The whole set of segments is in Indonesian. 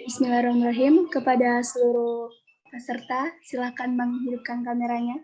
Bismillahirrahmanirrahim. Kepada seluruh peserta, silakan menghidupkan kameranya.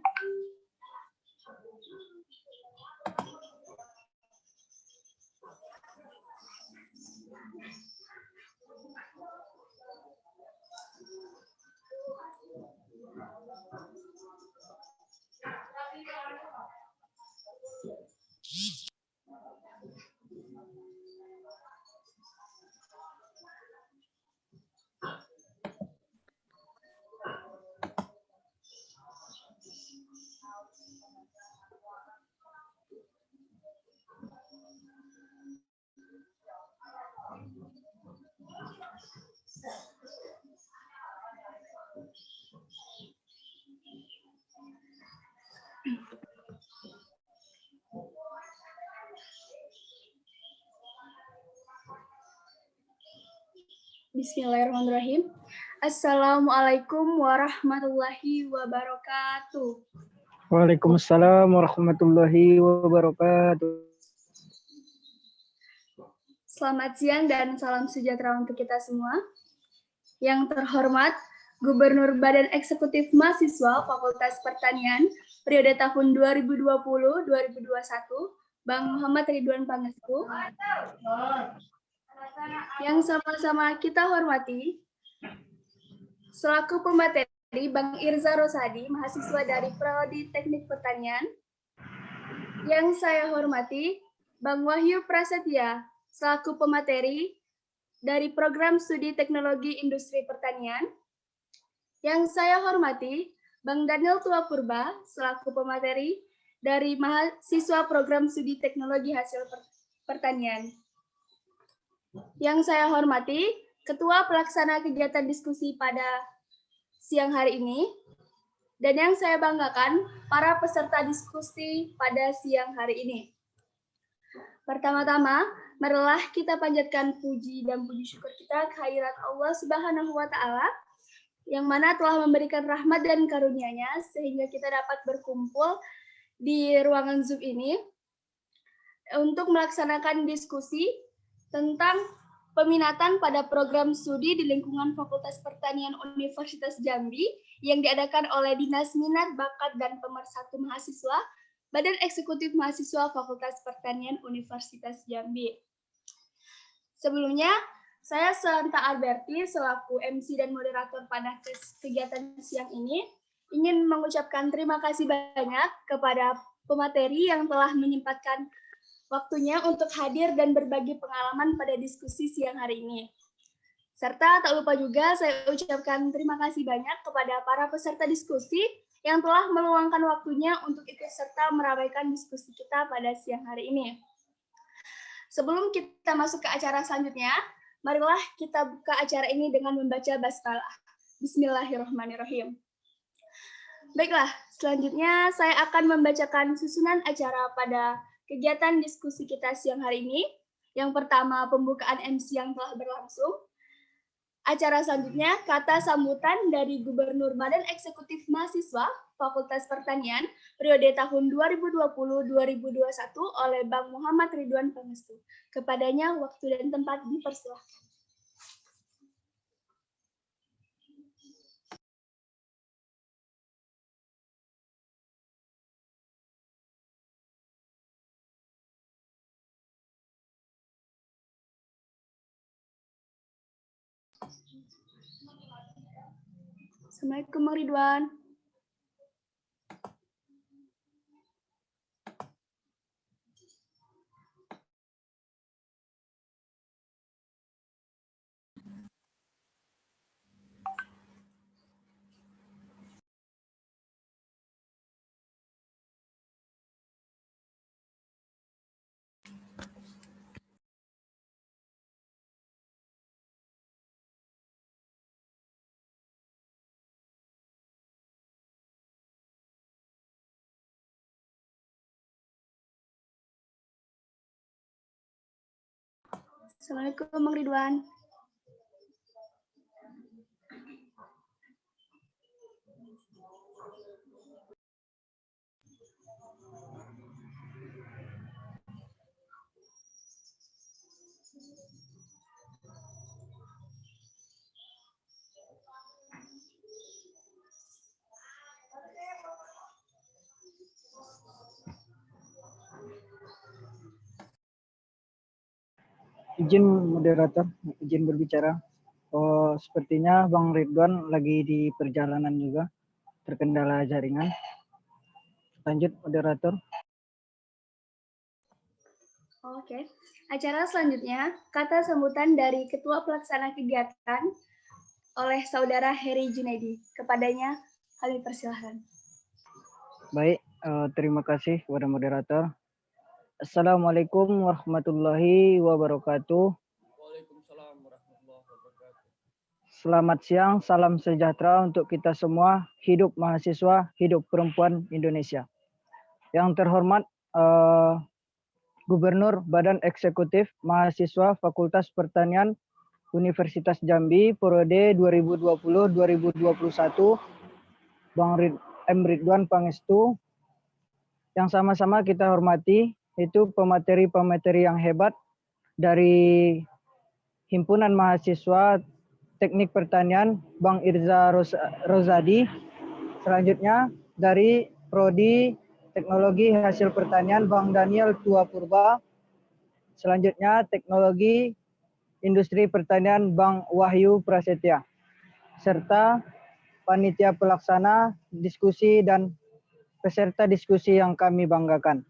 Bismillahirrahmanirrahim. Assalamualaikum warahmatullahi wabarakatuh. Waalaikumsalam warahmatullahi wabarakatuh. Selamat siang dan salam sejahtera untuk kita semua. Yang terhormat Gubernur Badan Eksekutif Mahasiswa Fakultas Pertanian periode tahun 2020-2021, Bang Muhammad Ridwan Pangestu. Yang sama-sama kita hormati, selaku pemateri Bang Irza Rosadi, mahasiswa dari Prodi Teknik Pertanian. Yang saya hormati, Bang Wahyu Prasetya, selaku pemateri dari Program Studi Teknologi Industri Pertanian. Yang saya hormati, Bang Daniel Tuapurba, selaku pemateri dari mahasiswa Program Studi Teknologi Hasil Pertanian. Yang saya hormati, Ketua Pelaksana Kegiatan Diskusi pada siang hari ini, dan yang saya banggakan, para peserta diskusi pada siang hari ini. Pertama-tama, marilah kita panjatkan puji dan puji syukur kita kehadirat Allah Subhanahu wa Ta'ala, yang mana telah memberikan rahmat dan karunia-Nya sehingga kita dapat berkumpul di ruangan Zoom ini untuk melaksanakan diskusi tentang peminatan pada program studi di lingkungan Fakultas Pertanian Universitas Jambi yang diadakan oleh Dinas Minat, Bakat, dan Pemersatu Mahasiswa Badan Eksekutif Mahasiswa Fakultas Pertanian Universitas Jambi. Sebelumnya, Saya Santa Alberti selaku MC dan moderator pada kegiatan siang ini ingin mengucapkan terima kasih banyak kepada pemateri yang telah menyempatkan waktunya untuk hadir dan berbagi pengalaman pada diskusi siang hari ini. Serta tak lupa juga saya ucapkan terima kasih banyak kepada para peserta diskusi yang telah meluangkan waktunya untuk ikut serta meramaikan diskusi kita pada siang hari ini. Sebelum kita masuk ke acara selanjutnya, marilah kita buka acara ini dengan membaca basmalah. Bismillahirrahmanirrahim. Baiklah, selanjutnya saya akan membacakan susunan acara pada kegiatan diskusi kita siang hari ini. Yang pertama, pembukaan MC yang telah berlangsung. Acara selanjutnya, kata sambutan dari Gubernur Badan Eksekutif Mahasiswa Fakultas Pertanian periode tahun 2020-2021 oleh Bang Muhammad Ridwan Pangestu. Kepadanya waktu dan tempat dipersilahkan. Assalamualaikum Bang Ridwan. Assalamualaikum Bang Ridwan. Izin moderator, izin berbicara. Oh, sepertinya Bang Ridwan lagi di perjalanan juga, terkendala jaringan. Lanjut moderator. Oke. Acara selanjutnya, kata sambutan dari Ketua Pelaksana Kegiatan oleh Saudara Heri Junaidi. Kepadanya kami persilahkan. Baik, terima kasih kepada moderator. Assalamualaikum warahmatullahi wabarakatuh. Waalaikumsalam warahmatullahi wabarakatuh. Selamat siang, salam sejahtera untuk kita semua. Hidup mahasiswa, hidup perempuan Indonesia. Yang terhormat Gubernur Badan Eksekutif Mahasiswa Fakultas Pertanian Universitas Jambi periode 2020-2021, Bang M. Ridwan Pangestu, yang sama-sama kita hormati, itu pemateri-pemateri yang hebat dari Himpunan Mahasiswa Teknik Pertanian Bang Irza Rozadi. Selanjutnya dari Prodi Teknologi Hasil Pertanian Bang Daniel Tua Purba. Selanjutnya Teknologi Industri Pertanian Bang Wahyu Prasetya. Serta panitia pelaksana diskusi dan peserta diskusi yang kami banggakan.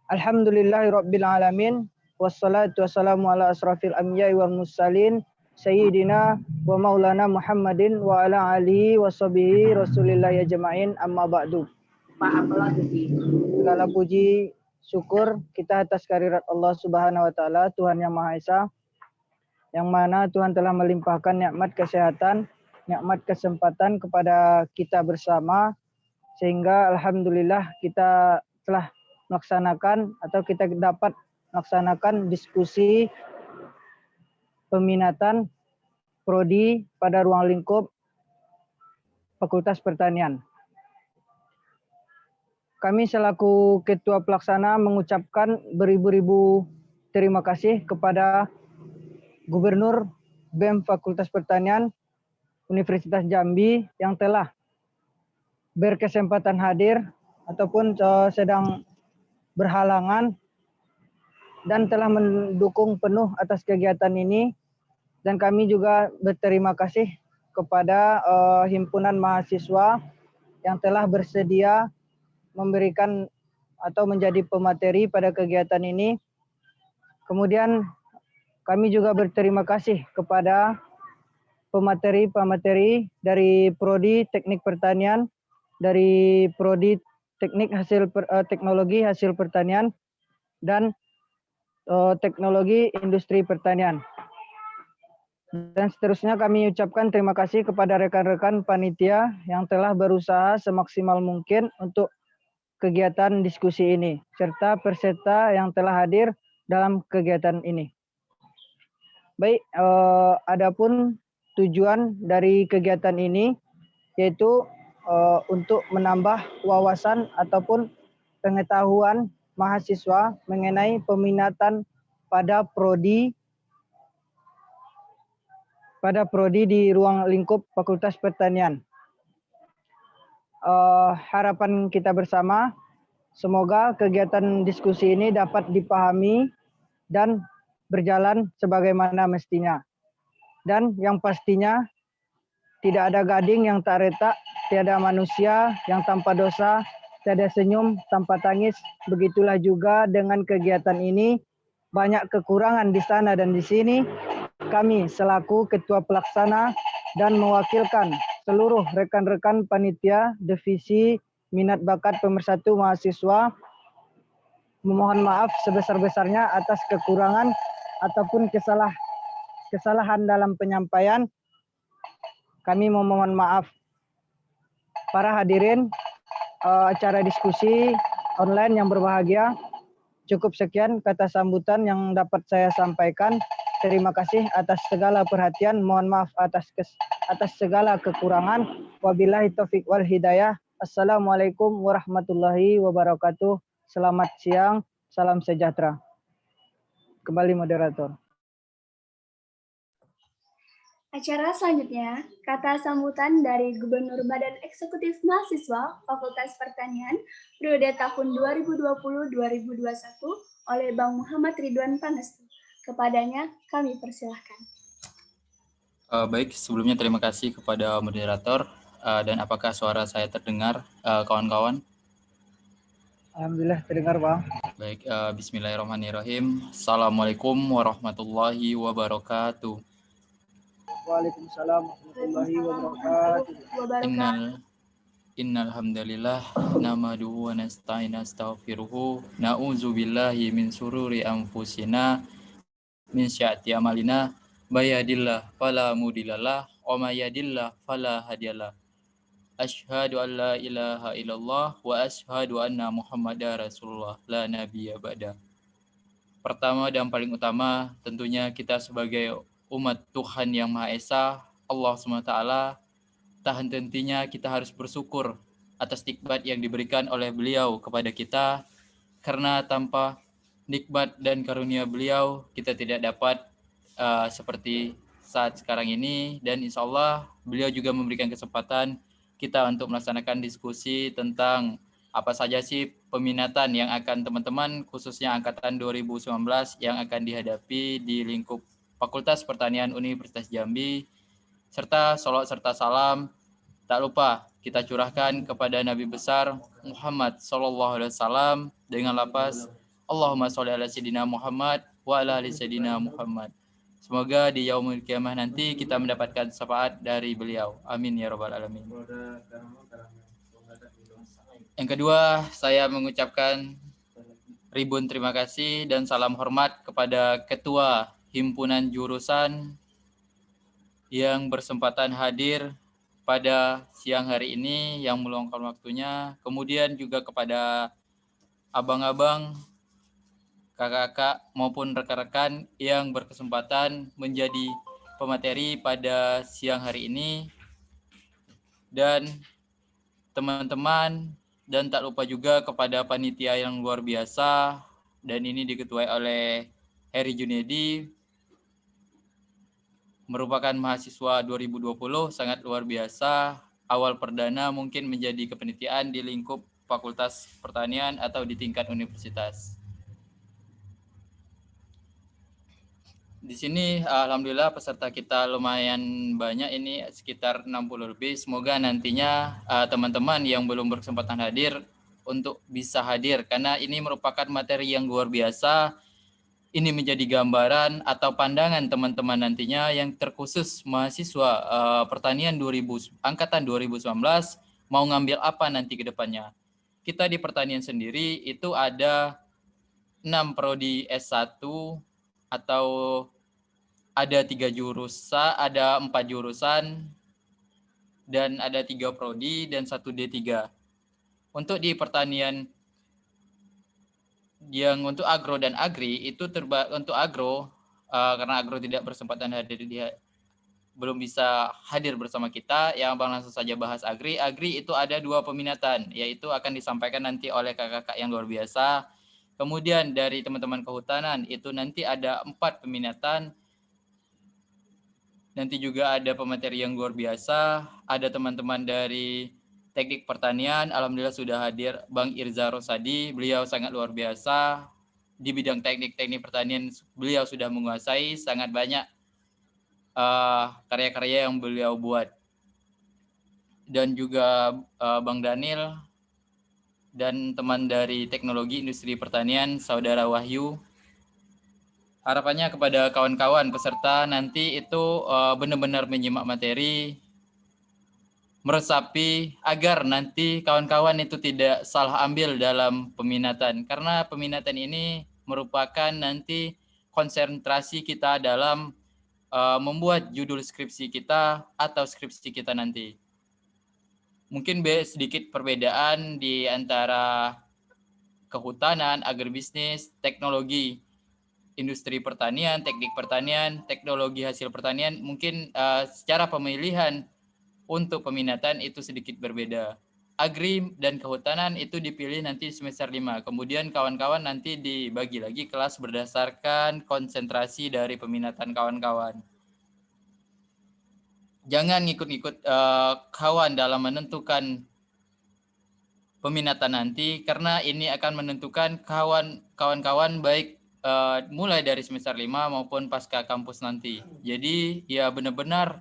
Alhamdulillahirabbil alamin wassalatu wassalamu ala asrafil anbiya'i wal mursalin sayyidina wa maulana Muhammadin wa ala alihi washabihi rasulillah ajmain amma ba'du. Segala puji syukur kita atas kehadirat Allah Subhanahu wa taala, Tuhan yang Maha Esa, yang mana Tuhan telah melimpahkan nikmat kesehatan, nikmat kesempatan kepada kita bersama, sehingga alhamdulillah kita telah melaksanakan atau kita dapat melaksanakan diskusi peminatan prodi pada ruang lingkup Fakultas Pertanian. Kami selaku Ketua Pelaksana mengucapkan beribu-ribu terima kasih kepada Gubernur BEM Fakultas Pertanian Universitas Jambi yang telah berkesempatan hadir ataupun sedang berhalangan dan telah mendukung penuh atas kegiatan ini. Dan kami juga berterima kasih kepada himpunan mahasiswa yang telah bersedia memberikan atau menjadi pemateri pada kegiatan ini. Kemudian kami juga berterima kasih kepada pemateri dari Prodi Teknik Pertanian, dari Prodi Teknik Teknologi Hasil Pertanian, dan Teknologi Industri Pertanian. Dan seterusnya kami ucapkan terima kasih kepada rekan-rekan panitia yang telah berusaha semaksimal mungkin untuk kegiatan diskusi ini, serta peserta yang telah hadir dalam kegiatan ini. Baik, adapun tujuan dari kegiatan ini yaitu untuk menambah wawasan ataupun pengetahuan mahasiswa mengenai peminatan pada prodi di ruang lingkup Fakultas Pertanian. Harapan kita bersama, semoga kegiatan diskusi ini dapat dipahami dan berjalan sebagaimana mestinya. Dan yang pastinya, tidak ada gading yang tak retak, tiada manusia yang tanpa dosa, tiada senyum tanpa tangis. Begitulah juga dengan kegiatan ini, banyak kekurangan di sana dan di sini. Kami selaku Ketua Pelaksana dan mewakilkan seluruh rekan-rekan panitia Divisi Minat Bakat Pemersatu Mahasiswa memohon maaf sebesar-besarnya atas kekurangan ataupun kesalahan dalam penyampaian. Kami memohon maaf. Para hadirin acara diskusi online yang berbahagia, cukup sekian kata sambutan yang dapat saya sampaikan. Terima kasih atas segala perhatian. Mohon maaf atas segala kekurangan. Wabillahi taufik wal hidayah. Assalamualaikum warahmatullahi wabarakatuh. Selamat siang. Salam sejahtera. Kembali moderator. Acara selanjutnya, kata sambutan dari Gubernur Badan Eksekutif Mahasiswa Fakultas Pertanian periode tahun 2020-2021 oleh Bang Muhammad Ridwan Pangestu. Kepadanya kami persilahkan. Baik, sebelumnya terima kasih kepada moderator. Dan apakah suara saya terdengar, kawan-kawan? Alhamdulillah terdengar, Bang. Baik, bismillahirrahmanirrahim. Assalamualaikum warahmatullahi wabarakatuh. Waalaikumsalam warahmatullahi wabarakatuh. Innal hamdalillah nahmaduhu wa nasta'inu nastaghfiruhu na'udzu billahi min sururi anfusina min syai'ati amalina may yahdihillahu fala mudhillalah wa may yudhlil fala hadiyalah. Asyhadu an la ilaha illallah wa asyhadu anna Muhammadar Rasulullah la nabiyya ba'da. Pertama dan paling utama, tentunya kita sebagai umat Tuhan Yang Maha Esa, Allah SWT, tak henti-hentinya kita harus bersyukur atas nikmat yang diberikan oleh beliau kepada kita, karena tanpa nikmat dan karunia beliau, kita tidak dapat seperti saat sekarang ini. Dan insya Allah beliau juga memberikan kesempatan kita untuk melaksanakan diskusi tentang apa saja sih peminatan yang akan teman-teman, khususnya angkatan 2019 yang akan dihadapi di lingkup Fakultas Pertanian Universitas Jambi, serta sholawat serta salam tak lupa kita curahkan kepada Nabi besar Muhammad SAW dengan lafaz Allahumma sholli ala sayyidina Muhammad wa ala ali sayyidina Muhammad. Semoga di yaumul kiamah nanti kita mendapatkan syafaat dari beliau. Amin ya rabbal alamin. Yang kedua, saya mengucapkan ribuan terima kasih dan salam hormat kepada Ketua Himpunan Jurusan yang bersempatan hadir pada siang hari ini, yang meluangkan waktunya. Kemudian juga kepada abang-abang, kakak-kakak maupun rekan-rekan yang berkesempatan menjadi pemateri pada siang hari ini. Dan teman-teman, dan tak lupa juga kepada panitia yang luar biasa, dan ini diketuai oleh Heri Junedi, merupakan mahasiswa 2020, sangat luar biasa. Awal perdana mungkin menjadi kepanitiaan di lingkup Fakultas Pertanian atau di tingkat universitas. Di sini alhamdulillah peserta kita lumayan banyak, ini sekitar 60 lebih. Semoga nantinya teman-teman yang belum berkesempatan hadir untuk bisa hadir karena ini merupakan materi yang luar biasa. Ini menjadi gambaran atau pandangan teman-teman nantinya yang terkhusus mahasiswa pertanian angkatan 2019 mau ngambil apa nanti ke depannya. Kita di pertanian sendiri itu ada 6 prodi S1 atau ada 3 jurusan, ada 4 jurusan dan ada 3 prodi dan 1 D3. Untuk di pertanian yang untuk agro dan agri itu untuk agro karena agro tidak berkesempatan hadir, belum bisa hadir bersama kita, yang Bang langsung saja bahas agri. Agri itu ada 2 peminatan, yaitu akan disampaikan nanti oleh kakak-kakak yang luar biasa. Kemudian dari teman-teman kehutanan itu nanti ada 4 peminatan. Nanti juga ada pemateri yang luar biasa, ada teman-teman dari teknik pertanian, alhamdulillah sudah hadir Bang Irza Rosadi, beliau sangat luar biasa. Di bidang teknik pertanian beliau sudah menguasai sangat banyak karya-karya yang beliau buat. Dan juga Bang Daniel dan teman dari teknologi industri pertanian, Saudara Wahyu. Harapannya kepada kawan-kawan peserta nanti itu benar-benar menyimak materi, meresapi agar nanti kawan-kawan itu tidak salah ambil dalam peminatan. Karena peminatan ini merupakan nanti konsentrasi kita dalam membuat judul skripsi kita atau skripsi kita nanti. Mungkin sedikit perbedaan di antara kehutanan, agribisnis, teknologi, industri pertanian, teknik pertanian, teknologi hasil pertanian, mungkin secara pemilihan untuk peminatan itu sedikit berbeda. Agri dan kehutanan itu dipilih nanti semester 5. Kemudian kawan-kawan nanti dibagi lagi kelas berdasarkan konsentrasi dari peminatan kawan-kawan. Jangan ngikut-ngikut kawan dalam menentukan peminatan nanti, karena ini akan menentukan kawan-kawan baik mulai dari semester 5 maupun pasca kampus nanti. Jadi ya benar-benar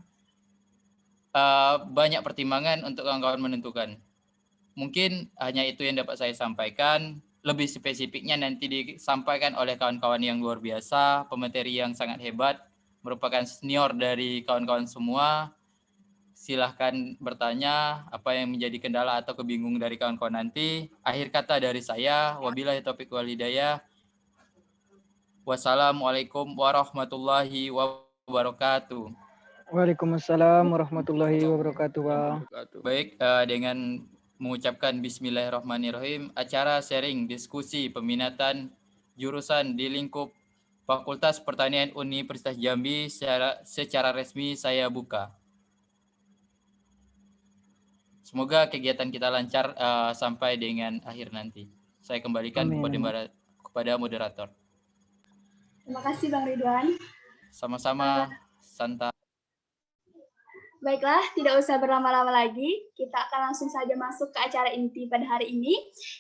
banyak pertimbangan untuk kawan-kawan menentukan. Mungkin hanya itu yang dapat saya sampaikan. Lebih spesifiknya nanti disampaikan oleh kawan-kawan yang luar biasa, pemateri yang sangat hebat, merupakan senior dari kawan-kawan semua. Silahkan bertanya apa yang menjadi kendala atau kebingungan dari kawan-kawan nanti. Akhir kata dari saya, wabillahi taufiq wal hidayah. Wassalamualaikum warahmatullahi wabarakatuh. Waalaikumsalam warahmatullahi wabarakatuh, Bang. Baik, dengan mengucapkan bismillahirrahmanirrahim, acara sharing diskusi peminatan jurusan di lingkup Fakultas Pertanian Universitas Jambi secara resmi saya buka. Semoga kegiatan kita lancar sampai dengan akhir nanti. Saya kembalikan kepada moderator. Terima kasih Bang Ridwan. Sama-sama, santai. Baiklah, tidak usah berlama-lama lagi. Kita akan langsung saja masuk ke acara inti pada hari ini,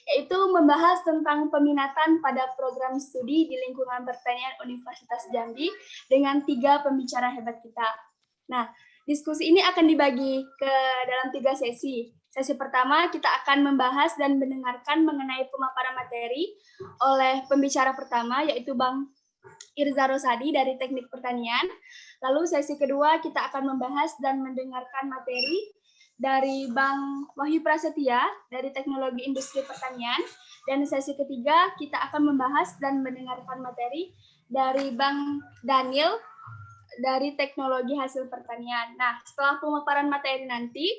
yaitu membahas tentang peminatan pada program studi di lingkungan pertanian Universitas Jambi dengan 3 pembicara hebat kita. Nah, diskusi ini akan dibagi ke dalam 3 sesi. Sesi pertama kita akan membahas dan mendengarkan mengenai pemaparan materi oleh pembicara pertama, yaitu Bang Irza Rosadi dari Teknik Pertanian. Lalu sesi kedua kita akan membahas dan mendengarkan materi dari Bang Wahyu Prasetya dari Teknologi Industri Pertanian. Dan sesi ketiga kita akan membahas dan mendengarkan materi dari Bang Daniel dari Teknologi Hasil Pertanian. Nah, setelah pemaparan materi nanti,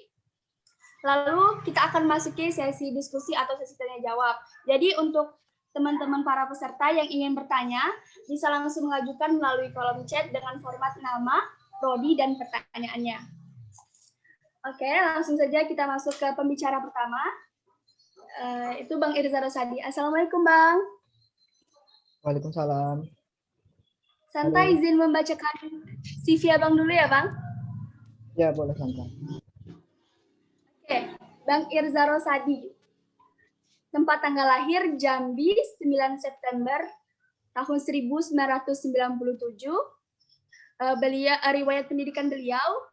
lalu kita akan masuki sesi diskusi atau sesi tanya jawab. Jadi untuk teman-teman para peserta yang ingin bertanya, bisa langsung mengajukan melalui kolom chat dengan format nama, prodi, dan pertanyaannya. Oke, langsung saja kita masuk ke pembicara pertama. Itu Bang Irza Rosadi. Assalamualaikum, Bang. Waalaikumsalam. Santai izin membacakan CV Abang dulu ya, Bang? Ya, boleh santai. Oke, Bang Irza Rosadi. Tempat tanggal lahir Jambi 9 September tahun 1997. Riwayat pendidikan beliau,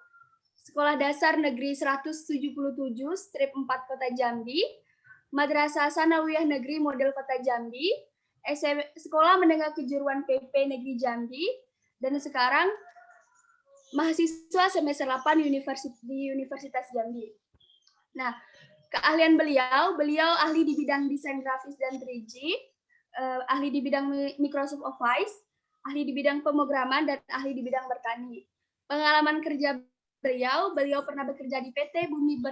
Sekolah Dasar Negeri 177, strip 4 Kota Jambi, Madrasah Sanawiyah Negeri Model Kota Jambi, Sekolah Menengah Kejuruan PP Negeri Jambi, dan sekarang mahasiswa semester 8 di Universitas Jambi. Nah, keahlian beliau ahli di bidang desain grafis dan 3G, ahli di bidang Microsoft Office, ahli di bidang pemrograman, dan ahli di bidang bertani. Pengalaman kerja beliau pernah bekerja di PT Bumi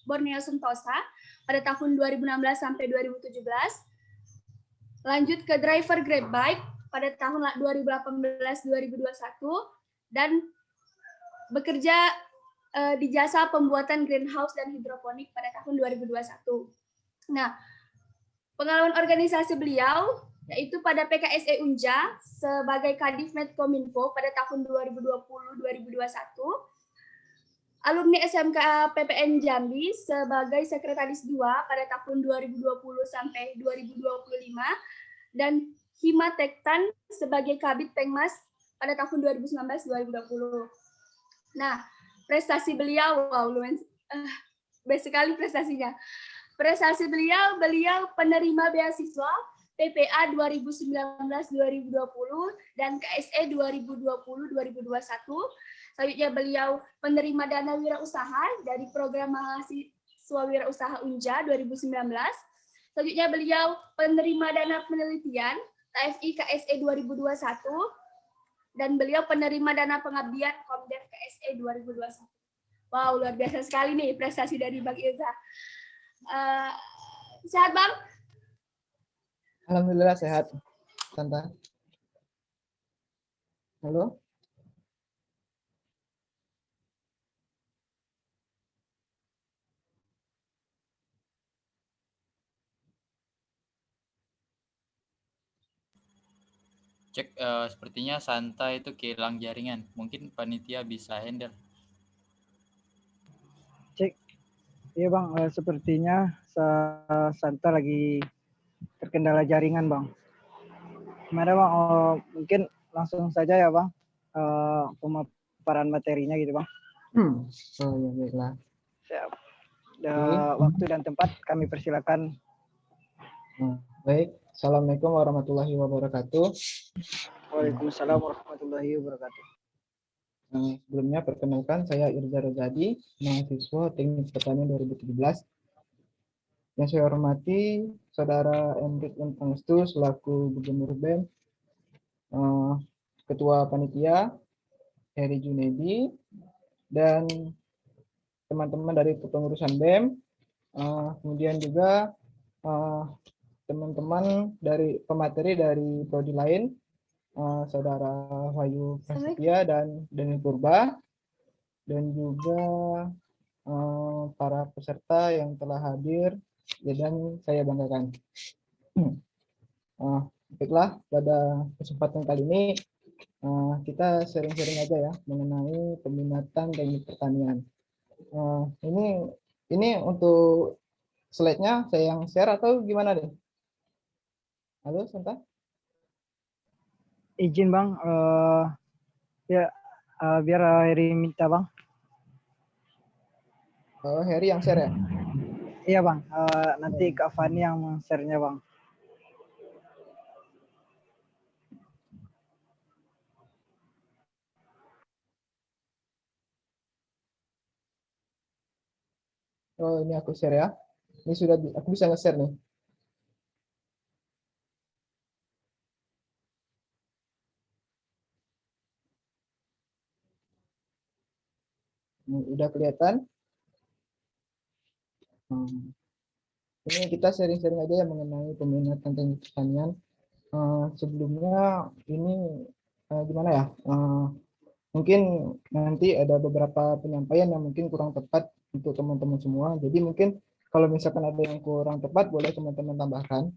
Borneo Sentosa pada tahun 2016 sampai 2017. Lanjut ke driver Grab Bike pada tahun 2018-2021 dan bekerja di jasa pembuatan greenhouse dan hidroponik pada tahun 2021. Nah, pengalaman organisasi beliau yaitu pada PKSE Unja sebagai Kadif Medkominfo pada tahun 2020-2021, alumni SMK PPN Jambi sebagai Sekretaris 2 pada tahun 2020 sampai 2025, dan Himatektan sebagai Kabid Pengmas pada tahun 2019-2020. Nah, prestasi beliau, wow, baik sekali prestasinya. Prestasi beliau penerima beasiswa PPA 2019-2020 dan KSE 2020-2021. Selanjutnya beliau penerima dana wirausaha dari program mahasiswa wirausaha Unja 2019. Selanjutnya beliau penerima dana penelitian TFI KSE 2021 dan beliau penerima dana pengabdian Komdev KSE 2021. Wow, luar biasa sekali nih prestasi dari Bang Irza. Sehat, Bang? Alhamdulillah sehat, Tante. Halo? Cek, sepertinya Santa itu kehilang jaringan. Mungkin panitia bisa handle. Cek. Iya Bang, sepertinya Santa lagi terkendala jaringan Bang. Gimana Bang? Mungkin langsung saja ya Bang, pemaparan materinya gitu Bang. Oh ya baiklah. Siap. Waktu dan tempat kami persilakan. Baik, Assalamualaikum warahmatullahi wabarakatuh. Waalaikumsalam warahmatullahi wabarakatuh. Sebelumnya perkenalkan, saya Irza Rozadi, mahasiswa Teknik Pertanian 2017. Yang saya hormati Saudara Enrik M. Pangestu selaku Gubernur BEM, Ketua Panitia Heri Junedi, dan teman-teman dari kepengurusan BEM, kemudian juga teman-teman dari pemateri dari prodi lain, Saudara Wahyu Prasetya dan Deni Purba, dan juga para peserta yang telah hadir dan saya banggakan. Baiklah, pada kesempatan kali ini kita sharing-sharing aja ya mengenai peminatan teknik pertanian. Ini untuk slide-nya saya yang share atau gimana deh? Halo, Santa? Izin Bang, biar Heri minta Bang. Oh, Heri yang share ya? Iya Bang, nanti Kak Fani yang share-nya Bang. Oh, ini aku share ya. Ini sudah aku bisa nge-share nih. Ini udah kelihatan. Ini kita sharing-sharing aja ya mengenai peminatan teknik pertanian. Sebelumnya ini gimana ya? Mungkin nanti ada beberapa penyampaian yang mungkin kurang tepat untuk teman-teman semua. Jadi mungkin kalau misalkan ada yang kurang tepat, boleh teman-teman tambahkan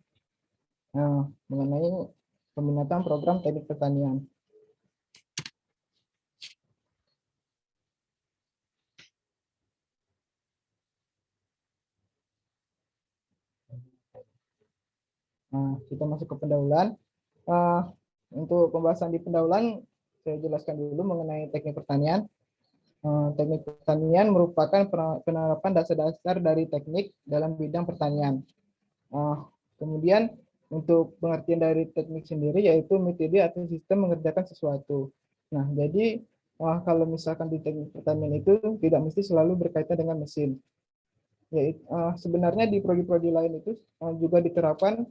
mengenai peminatan program teknik pertanian. Nah, kita masuk ke pendahuluan. Untuk pembahasan di pendahuluan, saya jelaskan dulu mengenai teknik pertanian. Teknik pertanian merupakan penerapan dasar-dasar dari teknik dalam bidang pertanian. Kemudian untuk pengertian dari teknik sendiri yaitu metode atau sistem mengerjakan sesuatu. Nah, jadi kalau misalkan di teknik pertanian itu tidak mesti selalu berkaitan dengan mesin. Yaitu, sebenarnya di prodi-prodi lain itu juga diterapkan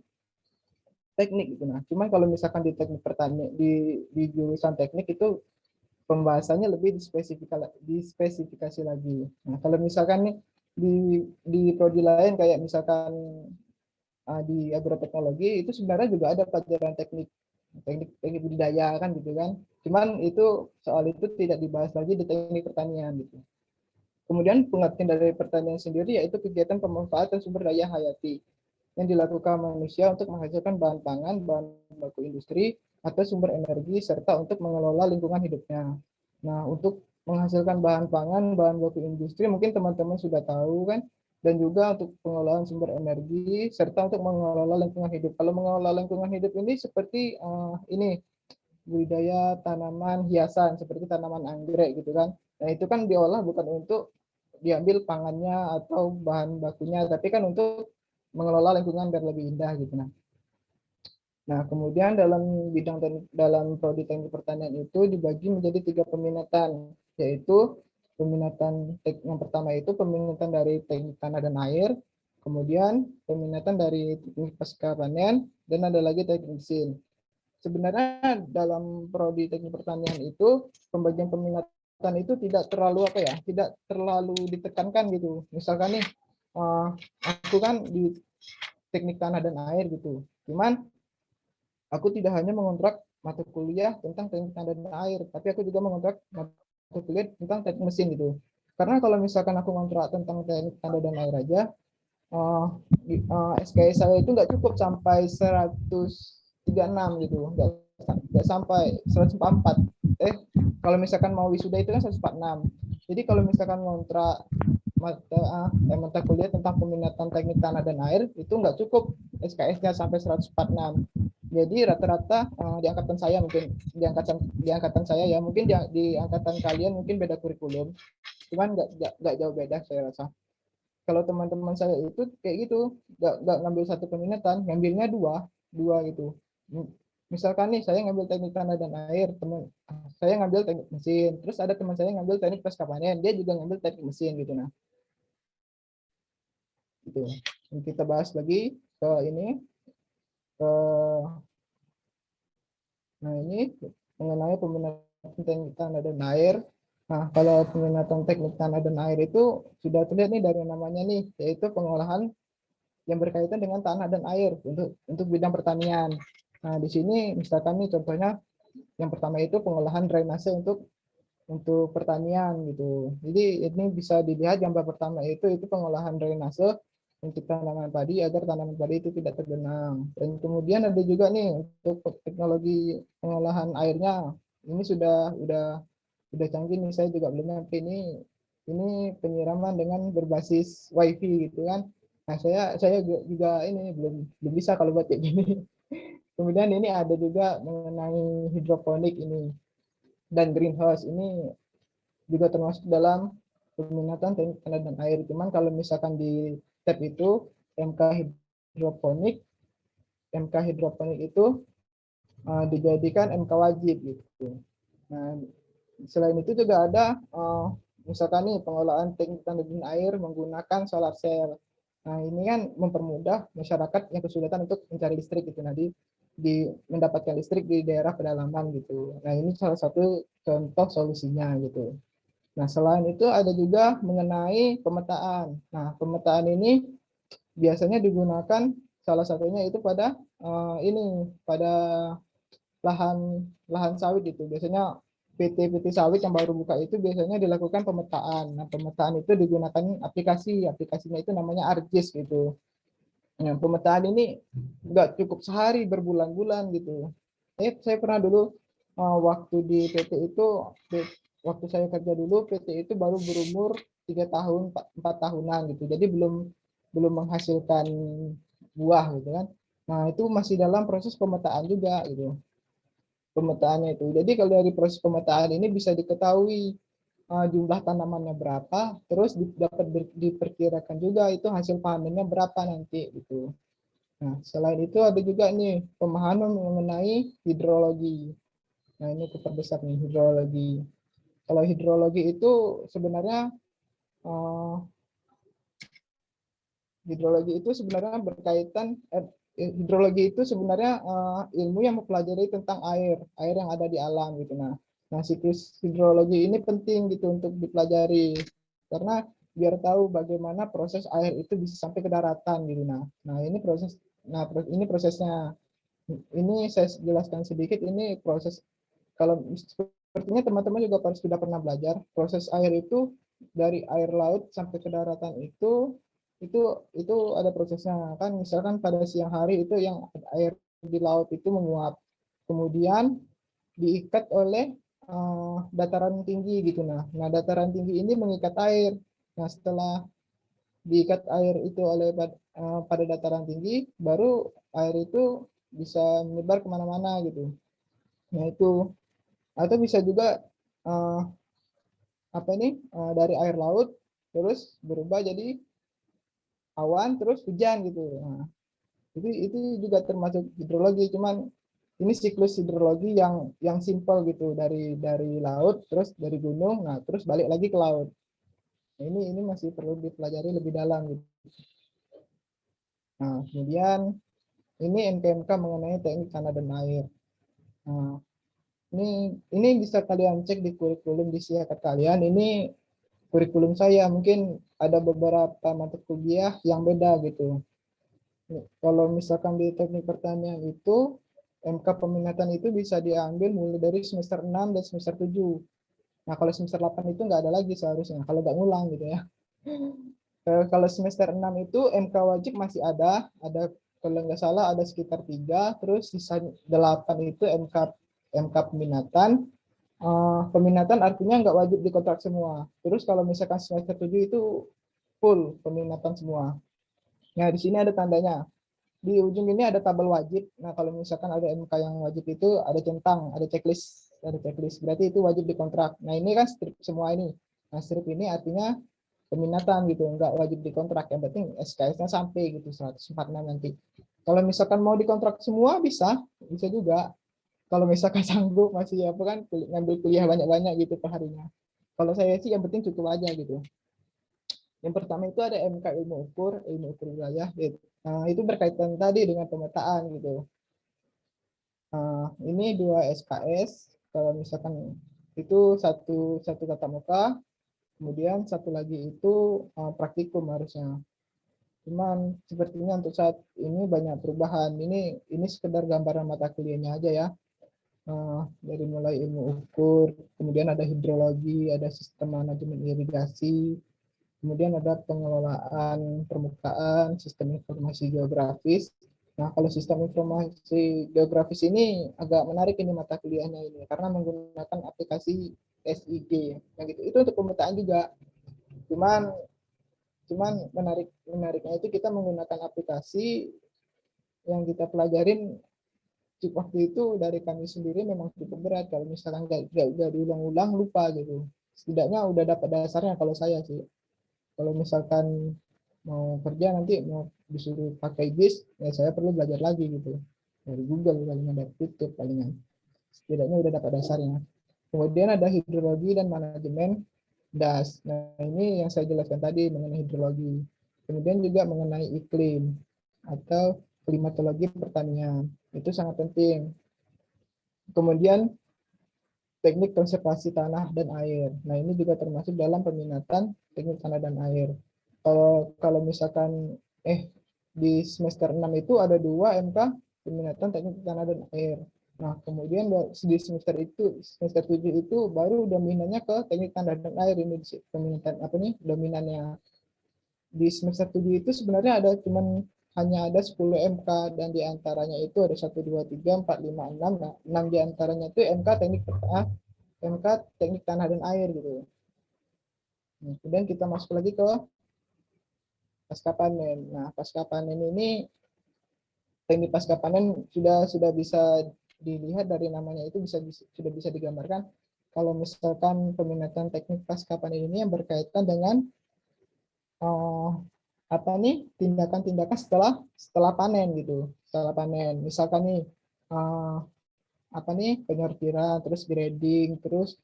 teknik gitu. Nah, cuman kalau misalkan di teknik pertanian di jurusan teknik itu pembahasannya lebih dispesifikasi lagi. Nah, kalau misalkan nih di prodi lain kayak misalkan di agroteknologi itu sebenarnya juga ada pelajaran teknik budidaya kan gitu kan. Cuman itu soal itu tidak dibahas lagi di teknik pertanian gitu. Kemudian pengertian dari pertanian sendiri yaitu kegiatan pemanfaatan sumber daya hayati yang dilakukan manusia untuk menghasilkan bahan pangan, bahan baku industri, atau sumber energi, serta untuk mengelola lingkungan hidupnya. Nah, untuk menghasilkan bahan pangan, bahan baku industri, mungkin teman-teman sudah tahu kan, dan juga untuk pengelolaan sumber energi, serta untuk mengelola lingkungan hidup. Kalau mengelola lingkungan hidup ini seperti ini, budidaya tanaman hiasan, seperti tanaman anggrek gitu kan. Nah, itu kan diolah bukan untuk diambil pangannya atau bahan bakunya, tapi kan untuk mengelola lingkungan biar lebih indah gitu. Nah, kemudian dalam prodi teknik pertanian itu dibagi menjadi 3 peminatan, yaitu peminatan yang pertama itu peminatan dari teknik tanah dan air, kemudian peminatan dari teknik pasca panen, dan ada lagi teknik mesin. Sebenarnya dalam prodi teknik pertanian itu pembagian peminatan itu tidak terlalu ditekankan gitu. Misalkan nih, aku kan di teknik tanah dan air gitu. Cuman aku tidak hanya mengontrak mata kuliah tentang teknik tanah dan air, tapi aku juga mengontrak mata kuliah tentang teknik mesin gitu. Karena kalau misalkan aku ngontrak tentang teknik tanah dan air aja, SKS saya itu nggak cukup sampai 136 gitu, nggak sampai 144. Kalau misalkan mau wisuda itu kan 146. Jadi kalau misalkan ngontrak mata kuliah tentang peminatan teknik tanah dan air itu nggak cukup SKS-nya sampai 146. Jadi rata-rata di angkatan saya mungkin di angkatan saya ya mungkin di angkatan kalian mungkin beda kurikulum, cuman nggak jauh beda saya rasa. Kalau teman-teman saya itu kayak gitu, nggak ngambil satu peminatan, ngambilnya dua gitu. Misalkan nih saya ngambil teknik tanah dan air, teman saya ngambil teknik mesin, terus ada teman saya ngambil teknik pasca panen, dia juga ngambil teknik mesin gitu. Nah, gitu. Kita bahas lagi ke ini, nah ini mengenai peminatan teknik tanah dan air. Nah, kalau peminatan teknik tanah dan air itu sudah terlihat nih dari namanya nih, yaitu pengolahan yang berkaitan dengan tanah dan air untuk bidang pertanian. Nah, di sini misalkan nih contohnya yang pertama itu pengolahan drainase untuk pertanian gitu. Jadi ini bisa dilihat gambar pertama itu pengolahan drainase untuk tanaman padi agar tanaman padi itu tidak tergenang. Dan kemudian ada juga nih untuk teknologi pengolahan airnya. Ini sudah canggih nih, saya juga belum nyampe ini penyiraman dengan berbasis wifi gitu kan. Nah, saya juga ini belum bisa kalau buat kayak gini. Kemudian ini ada juga mengenai hidroponik ini dan greenhouse ini juga termasuk dalam peminatan teknik tanah dan air. Cuman kalau misalkan di tab itu hidroponik, MK hidroponik itu dijadikan MK wajib gitu. Nah, selain itu juga ada misalkan nih pengolahan teknik tanah dan air menggunakan solar cell. Nah, ini kan mempermudah masyarakat yang kesulitan untuk mencari listrik gitu. Nah, di mendapatkan listrik di daerah pedalaman gitu. Nah, ini salah satu contoh solusinya gitu. Nah, selain itu ada juga mengenai pemetaan. Nah, pemetaan ini biasanya digunakan salah satunya itu pada pada lahan sawit gitu. Biasanya PT sawit yang baru buka itu biasanya dilakukan pemetaan. Nah, pemetaan itu digunakan aplikasinya itu namanya ArcGIS gitu. Nah, pemetaan ini nggak cukup sehari, berbulan-bulan gitu. Saya pernah dulu waktu di PT itu, waktu saya kerja dulu, PT itu baru berumur 3 tahun, 4 tahunan gitu. Jadi belum menghasilkan buah gitu kan. Nah, itu masih dalam proses pemetaan juga gitu. pemetaannya itu. Jadi kalau dari proses pemetaan ini bisa diketahui jumlah tanamannya berapa, terus dapat diperkirakan juga itu hasil panennya berapa nanti gitu. Nah, selain itu ada juga nih pemahaman mengenai hidrologi. Nah, ini diperbesar nih hidrologi. Kalau hidrologi itu sebenarnya eh, hidrologi itu sebenarnya ilmu yang mempelajari tentang air yang ada di alam gitu. Nah, siklus hidrologi ini penting gitu untuk dipelajari karena biar tahu bagaimana proses air itu bisa sampai ke daratan gitu. Ini prosesnya. Ini saya jelaskan sedikit. Ini proses kalau sepertinya teman-teman juga sudah pernah belajar proses air itu dari air laut sampai ke daratan itu ada prosesnya kan, misalkan pada siang hari itu yang air di laut itu menguap, kemudian diikat oleh dataran tinggi gitu. Nah dataran tinggi ini mengikat air. Nah setelah diikat air itu oleh pada dataran tinggi, baru air itu bisa menyebar kemana-mana gitu. Nah itu, atau bisa juga uh, dari air laut terus berubah jadi awan terus hujan gitu. Nah, itu juga termasuk hidrologi, cuman ini siklus hidrologi yang simpel gitu, dari laut terus dari gunung, nah terus balik lagi ke laut. Nah, ini masih perlu dipelajari lebih dalam gitu. Nah, kemudian ini NKMK mengenai teknik tanah dan air. Nah, ini bisa kalian cek di kurikulum di siakat kalian. Ini kurikulum saya, mungkin ada beberapa mata kuliah yang beda gitu. Kalau misalkan di teknik pertanian itu MK peminatan itu bisa diambil mulai dari semester 6 dan semester 7. Nah, kalau semester 8 itu nggak ada lagi seharusnya, kalau nggak ngulang gitu ya. Kalau semester 6 itu MK wajib masih ada kalau nggak salah ada sekitar 3, terus sisa 8 itu MK peminatan. Peminatan artinya nggak wajib dikontrak semua. Terus kalau misalkan semester 7 itu full peminatan semua. Nah, di sini ada tandanya. Di ujung ini ada tabel wajib. Nah, kalau misalkan ada MK yang wajib itu ada centang, ada checklist, berarti itu wajib dikontrak. Nah, ini kan strip semua ini. Nah, strip ini artinya peminatan gitu, nggak wajib dikontrak. Yang penting SKS-nya sampai gitu 146 nanti. Kalau misalkan mau dikontrak semua bisa juga. Kalau misalkan sanggup masih apa kan ngambil kuliah banyak-banyak gitu perharinya. Kalau saya sih yang penting cukup aja gitu. Yang pertama itu ada MK ilmu ukur wilayah. Nah, itu berkaitan tadi dengan pemetaan gitu. Ini 2 SKS. Kalau misalkan itu satu tatap muka, kemudian satu lagi itu praktikum harusnya. Cuman sepertinya untuk saat ini banyak perubahan. Ini sekedar gambaran mata kuliahnya aja ya. Dari mulai ilmu ukur, kemudian ada hidrologi, ada sistem manajemen irigasi, kemudian ada pengelolaan permukaan, sistem informasi geografis. Nah, kalau sistem informasi geografis ini agak menarik ini mata kuliahnya ini karena menggunakan aplikasi SIG. Yang gitu. Itu untuk pemetaan juga. Cuman menariknya itu kita menggunakan aplikasi yang kita pelajarin waktu itu dari kami sendiri memang cukup berat. Kalau misalkan nggak diulang-ulang lupa gitu. Setidaknya udah dapat dasarnya kalau saya sih. Kalau misalkan mau kerja nanti mau disuruh pakai JIS, ya saya perlu belajar lagi gitu. Dari Google palingan, dari YouTube palingan. Setidaknya udah dapat dasarnya. Kemudian ada hidrologi dan manajemen das. Nah, ini yang saya jelaskan tadi mengenai hidrologi. Kemudian juga mengenai iklim atau klimatologi pertanian. Itu sangat penting. Kemudian teknik konservasi tanah dan air. Nah, ini juga termasuk dalam peminatan teknik tanah dan air. Kalau misalkan di semester 6 itu ada 2 MK peminatan teknik tanah dan air. Nah, kemudian di semester 7 itu baru dominannya ke teknik tanah dan air. Ini peminatan dominannya. Di semester 7 itu sebenarnya hanya ada 10 MK dan diantaranya itu ada 1, 2, 3, 4, 5, 6. Nah, 6 diantaranya itu MK teknik tanah dan air gitu. Nah, kemudian kita masuk lagi ke pasca panen. Nah, pasca panen ini teknik pasca panen sudah bisa dilihat dari namanya itu sudah bisa digambarkan kalau misalkan peminatan teknik pasca panen ini yang berkaitan dengan apa nih tindakan-tindakan setelah panen gitu. Setelah panen, misalkan nih apa nih penyortiran, terus grading, terus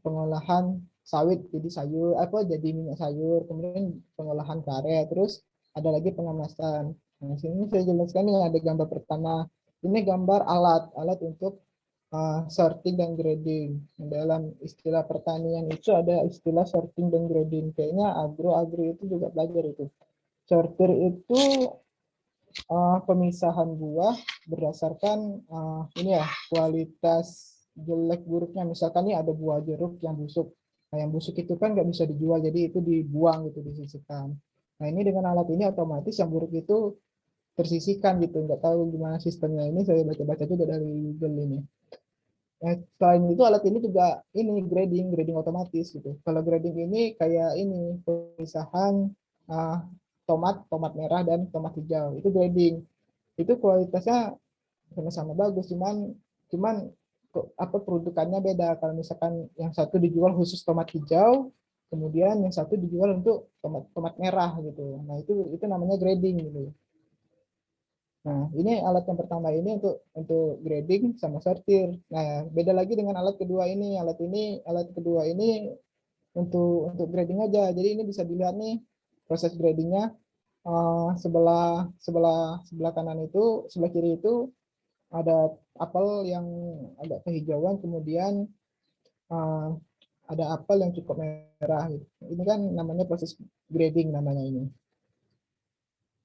pengolahan sawit jadi sayur jadi minyak sayur, kemudian pengolahan karet, terus ada lagi pengemasan. Nah, sini saya jelaskan nih ada gambar pertama. Ini gambar alat untuk sorting dan grading. Dalam istilah pertanian itu ada istilah sorting dan grading. Kayaknya agro itu juga belajar itu. Sortir itu pemisahan buah berdasarkan ini ya kualitas jelek buruknya. Misalkan nih ada buah jeruk yang busuk. Nah, yang busuk itu kan nggak bisa dijual, jadi itu dibuang gitu, disisihkan. Nah, ini dengan alat ini otomatis yang buruk itu tersisihkan gitu. Nggak tahu gimana sistemnya ini, saya baca-baca juga dari Google ini. Nah, selain itu alat ini juga ini grading otomatis gitu. Kalau grading ini kayak ini pemisahan tomat merah dan tomat hijau itu grading. Itu kualitasnya sama-sama bagus, cuman apa produkannya beda. Kalau misalkan yang satu dijual khusus tomat hijau, kemudian yang satu dijual untuk tomat merah gitu. Nah, itu namanya grading gitu. Nah, ini alat yang pertama ini untuk grading sama sortir. Nah, beda lagi dengan alat kedua ini. Alat kedua ini untuk grading aja. Jadi ini bisa dilihat nih proses gradingnya. Sebelah kanan itu, sebelah kiri itu ada apel yang agak kehijauan, kemudian ada apel yang cukup merah. Ini kan namanya proses grading namanya ini.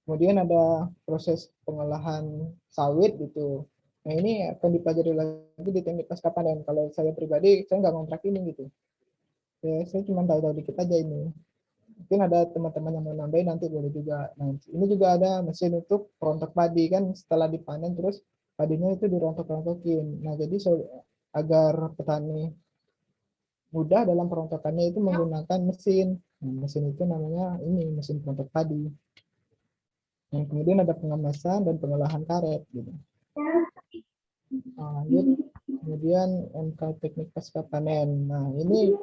Kemudian ada proses pengolahan sawit gitu. Nah, ini akan dipelajari lagi di teknik pasca panen. Kalau saya pribadi, saya nggak ngontrak ini gitu. Ya, saya cuma tahu-tahu dikit aja ini. Mungkin ada teman-teman yang mau nambahin nanti boleh juga. Nah, ini juga ada mesin untuk perontok padi kan setelah dipanen terus padinya itu dirontok-rontokin. Nah, jadi agar petani mudah dalam perontokannya itu menggunakan mesin. Nah, mesin itu namanya ini mesin perontok padi. Dan kemudian ada pengemasan dan pengolahan karet gitu. Lanjut, kemudian MK teknik pasca panen. Nah, ini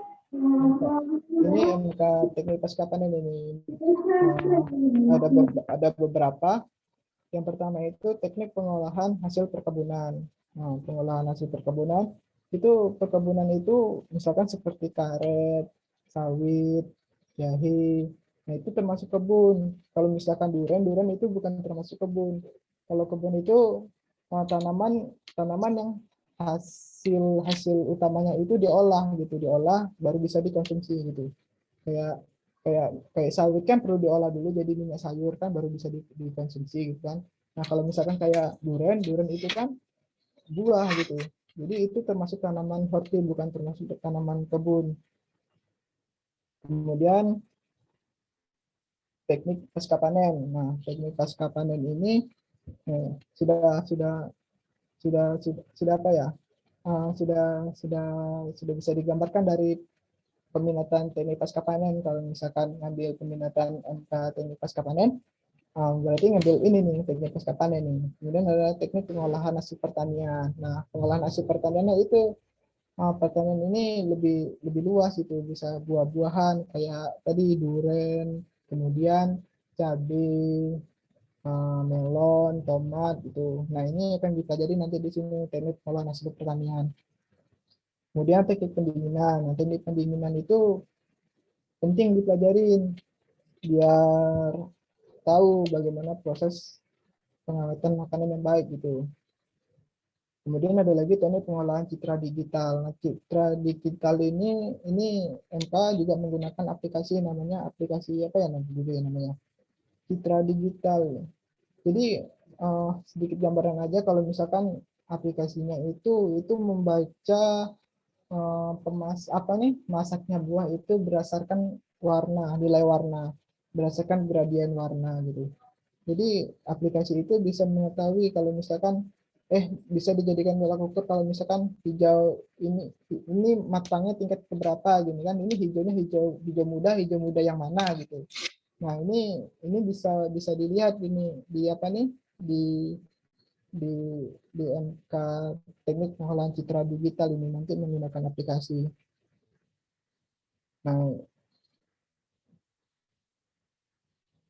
MK teknik pasca panen ini ada beberapa. Yang pertama itu teknik pengolahan hasil perkebunan. Nah, pengolahan hasil perkebunan itu misalkan seperti karet, sawit, jahe. Nah, itu termasuk kebun. Kalau misalkan durian itu bukan termasuk kebun. Kalau kebun itu tanaman yang hasil utamanya itu diolah baru bisa dikonsumsi gitu. Kayak sawit kan perlu diolah dulu jadi minyak sayur kan baru bisa dikonsumsi gitu kan. Nah, kalau misalkan kayak durian itu kan buah gitu. Jadi itu termasuk tanaman horti, bukan termasuk tanaman kebun. Kemudian teknik pasca panen. Nah, teknik pasca panen ini sudah apa ya? Sudah bisa digambarkan dari peminatan teknik pasca panen. Kalau misalkan ngambil peminatan MK teknik pasca panen, berarti ngambil ini nih teknik pasca panen nih. Kemudian ada teknik pengolahan hasil pertanian. Nah, pengolahan hasil pertaniannya itu pertanian ini lebih luas itu, bisa buah-buahan kayak tadi durian, kemudian cabai, melon, tomat gitu. Nah, ini akan dipelajari nanti di sini teknik pengolahan hasil pertanian. Kemudian teknik pendinginan. Nah, teknik pendinginan itu penting dipelajarin biar tahu bagaimana proses pengaweten makanan yang baik gitu. Kemudian ada lagi teknik pengolahan citra digital. Nah, citra digital ini MK juga menggunakan aplikasi namanya aplikasi apa ya namanya citra digital. Jadi sedikit gambaran aja kalau misalkan aplikasinya itu membaca masaknya buah itu berdasarkan nilai warna, berdasarkan gradien warna gitu. Jadi aplikasi itu bisa mengetahui kalau misalkan bisa dijadikan tolak ukur kalau misalkan hijau ini matangnya tingkat keberapa gitu kan, ini hijaunya hijau muda yang mana gitu. Nah, ini bisa dilihat ini di di MK Teknik Pengolahan Citra Digital ini nanti menggunakan aplikasi. Nah,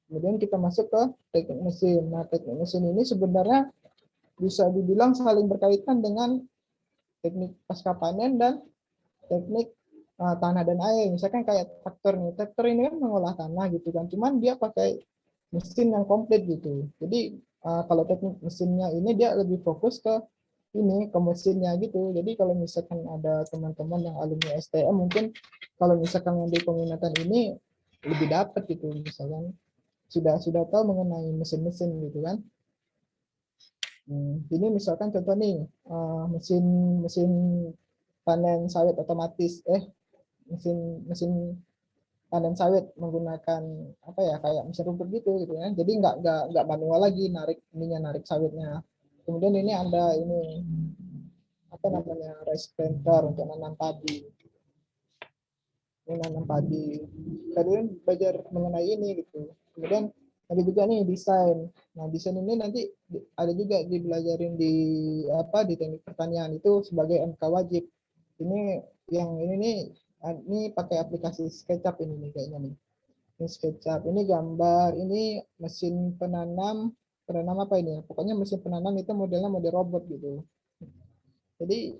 kemudian kita masuk ke teknik mesin. Nah, teknik mesin ini sebenarnya bisa dibilang saling berkaitan dengan teknik pasca panen dan teknik tanah dan air. Misalkan kayak traktor nih. Traktor ini kan mengolah tanah gitu kan. Cuman dia pakai mesin yang komplit gitu. Jadi kalau teknik mesinnya ini dia lebih fokus ke ini ke mesinnya gitu. Jadi kalau misalkan ada teman-teman yang alumni STM mungkin kalau misalkan ngambil peminatan ini lebih dapat gitu misalkan sudah tahu mengenai mesin-mesin gitu kan. Ini misalkan contoh nih mesin mesin panen sawit otomatis mesin mesin panen sawit menggunakan apa ya kayak mesin rumput gitu kan. Jadi nggak manual lagi narik sawitnya. Kemudian ini ada ini apa namanya rice planter untuk nanam padi. Ini nanam padi. Kalian belajar mengenai ini gitu. Kemudian ada juga nih desain. Nah desain ini nanti ada juga dipelajarin di apa di teknik pertanian itu sebagai MK wajib. Ini yang ini nih ini pakai aplikasi SketchUp ini nih kayaknya nih. Ini SketchUp, ini gambar, ini mesin penanam apa ini ya? Pokoknya mesin penanam itu modelnya model robot gitu. Jadi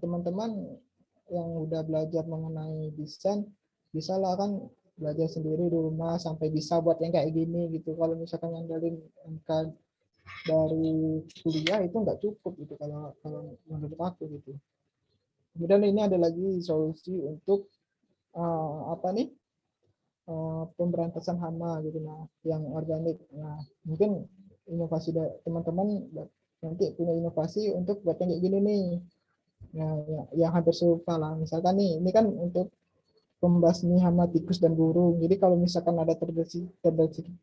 teman-teman yang udah belajar mengenai desain bisa lah kan belajar sendiri di rumah sampai bisa buat yang kayak gini gitu. Kalau misalkan ngandelin MK dari kuliah itu nggak cukup gitu kalau menurut aku gitu. Kemudian ini ada lagi solusi untuk apa nih pemberantasan hama gitu nah yang organik. Nah mungkin inovasi dari teman-teman nanti punya inovasi untuk buat yang kayak gini nih. Nah yang hampir serupa lah misalkan nih ini kan untuk pembasmi hama tikus dan burung. Jadi kalau misalkan ada terdeteksi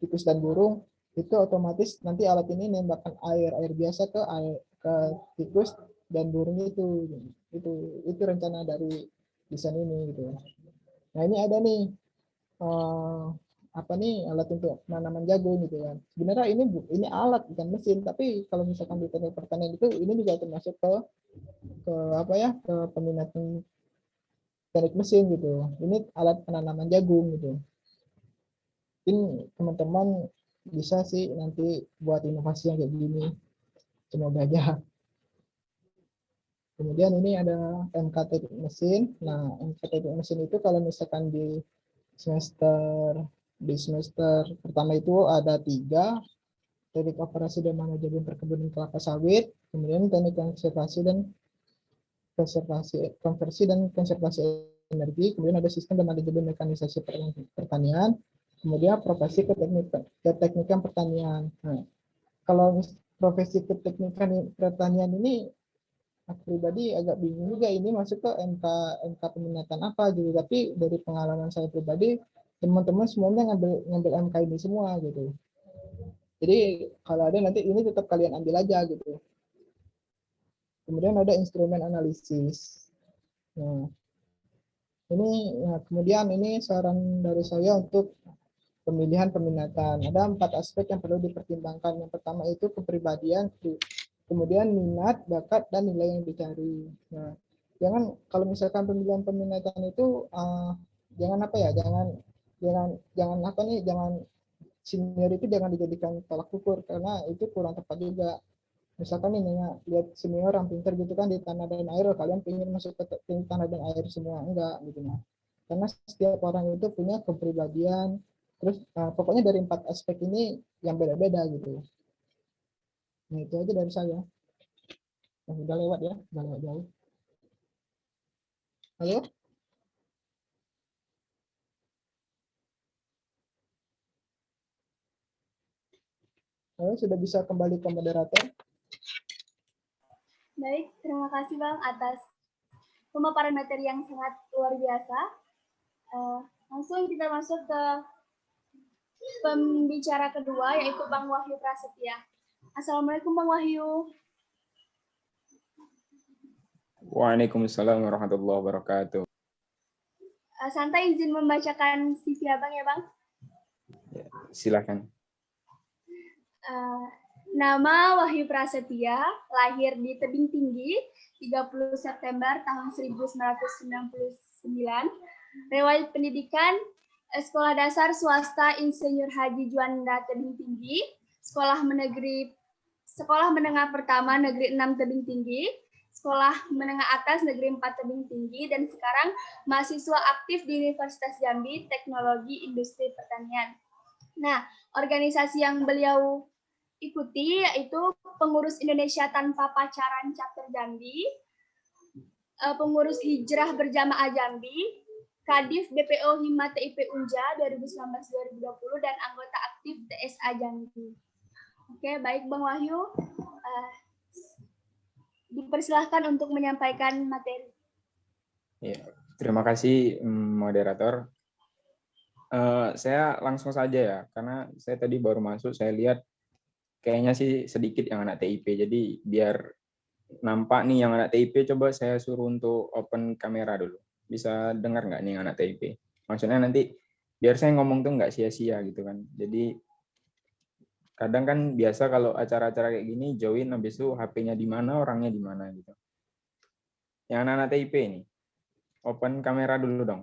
tikus dan burung itu otomatis nanti alat ini nembakkan air biasa ke tikus dan burung itu rencana dari desain ini gitu. Nah ini ada nih apa nih alat untuk penanaman jagung gitu kan. Sebenarnya ini alat bukan mesin, tapi kalau misalkan di teknik pertanian itu ini juga termasuk ke apa ya ke peminatan teknik mesin gitu. Ini alat penanaman jagung gitu. Mungkin teman-teman bisa sih nanti buat inovasi yang kayak gini. Semoga aja. Kemudian ini ada MK teknik mesin. Nah, MK teknik mesin itu kalau misalkan semester pertama itu ada 3, teknik operasi dan manajemen perkebunan kelapa sawit, kemudian teknik konversi dan konservasi energi, kemudian ada sistem dan manajemen mekanisasi pertanian, kemudian profesi keteknikan pertanian. Nah, kalau profesi keteknikan pertanian ini aku pribadi agak bingung juga ini masuk ke MK peminatan apa gitu, tapi dari pengalaman saya pribadi teman-teman semuanya ngambil MK ini semua gitu. Jadi kalau ada nanti ini tetap kalian ambil aja gitu. Kemudian ada instrumen analisis. Nah, kemudian ini saran dari saya untuk pemilihan peminatan. Ada 4 aspek yang perlu dipertimbangkan. Yang pertama itu kepribadian, kemudian minat, bakat, dan nilai yang dicari. Nah, kalau misalkan pemilihan peminatan itu jangan apa ya, jangan apa nih, jangan senior itu jangan dijadikan tolak ukur karena itu kurang tepat juga. Misalkan nih lihat senior yang pintar gitu kan di tanah dan air, kalian pengen masuk ke tanah dan air semua enggak gitu nah. Karena setiap orang itu punya kepribadian, terus pokoknya dari 4 aspek ini yang beda-beda gitu. Nah itu aja dari saya. Nah, udah lewat ya, udah lewat jauh. Halo? Halo, sudah bisa kembali ke moderator? Baik, terima kasih Bang atas pemaparan materi yang sangat luar biasa. Langsung kita masuk ke pembicara kedua, yaitu Bang Wahyu Prasetya. Assalamualaikum Bang Wahyu. Waalaikumsalam warahmatullahi wabarakatuh. Santai izin membacakan CV Abang ya Bang? Ya, silakan. Nama Wahyu Prasetya, lahir di Tebing Tinggi, 30 September tahun 1999. Riwayat pendidikan, Sekolah Dasar Swasta Insinyur Haji Juanda Tebing Tinggi, Sekolah Menengah Pertama Negeri 6 Tebing Tinggi, Sekolah Menengah Atas Negeri 4 Tebing Tinggi, dan sekarang mahasiswa aktif di Universitas Jambi, Teknologi Industri Pertanian. Nah, organisasi yang beliau ikuti yaitu Pengurus Indonesia Tanpa Pacaran Chapter Jambi, Pengurus Hijrah Berjamaah Jambi, Kadif BPO Hima TIP Unja 2019-2020, dan anggota aktif TSA Jambi. Oke, baik Bang Wahyu. Dipersilahkan untuk menyampaikan materi. Ya, terima kasih moderator. Saya langsung saja ya, karena saya tadi baru masuk, saya lihat kayaknya sih sedikit yang anak TIP. Jadi biar nampak nih yang anak TIP, coba saya suruh untuk open kamera dulu. Bisa dengar nggak nih yang anak TIP? Maksudnya nanti biar saya ngomong tuh nggak sia-sia gitu kan. Jadi kadang kan biasa kalau acara-acara kayak gini join habis itu HP-nya di mana, orangnya di mana gitu. Yang anak-anak TIP nih, open kamera dulu dong.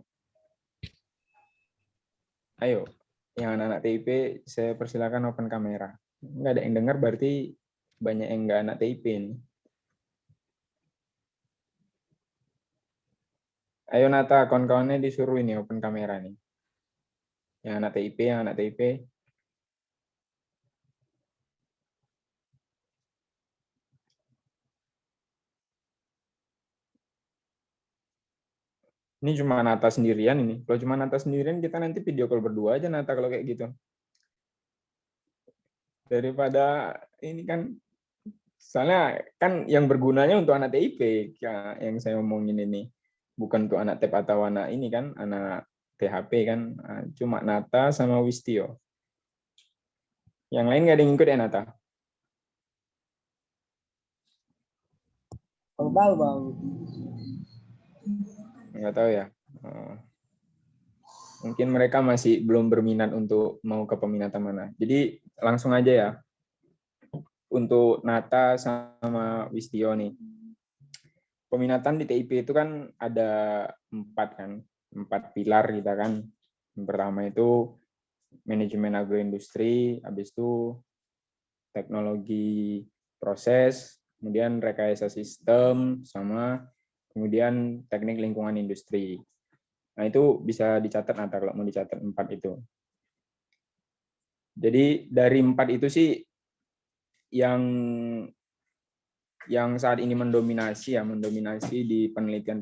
Ayo, yang anak-anak TIP saya persilakan open kamera. Nggak ada yang dengar berarti banyak yang nggak anak TIP nih. Ayo Nata, kawan-kawannya disuruh ini open kamera nih. Yang anak TIP, yang anak TIP. Ini cuma Nata sendirian ini. Kalau cuma Nata sendirian, kita nanti video call berdua aja Nata kalau kayak gitu. Daripada ini kan, soalnya kan yang bergunanya untuk anak TIP ya, yang saya omongin ini. Bukan untuk anak TEP atau anak ini kan, anak THP kan. Cuma Nata sama Wistio. Yang lain nggak ada yang ikut ya Nata? Bang. Nggak tahu ya. Mungkin mereka masih belum berminat untuk mau ke peminatan mana. Jadi langsung aja ya. Untuk Nata sama Wistio nih. Peminatan di TIP itu kan ada 4 pilar kita kan. Yang pertama itu manajemen agroindustri, habis itu teknologi proses, kemudian rekayasa sistem, sama kemudian teknik lingkungan industri. Nah, itu bisa dicatat Nata kalau mau dicatat 4 itu. Jadi dari 4 itu sih yang saat ini mendominasi di penelitian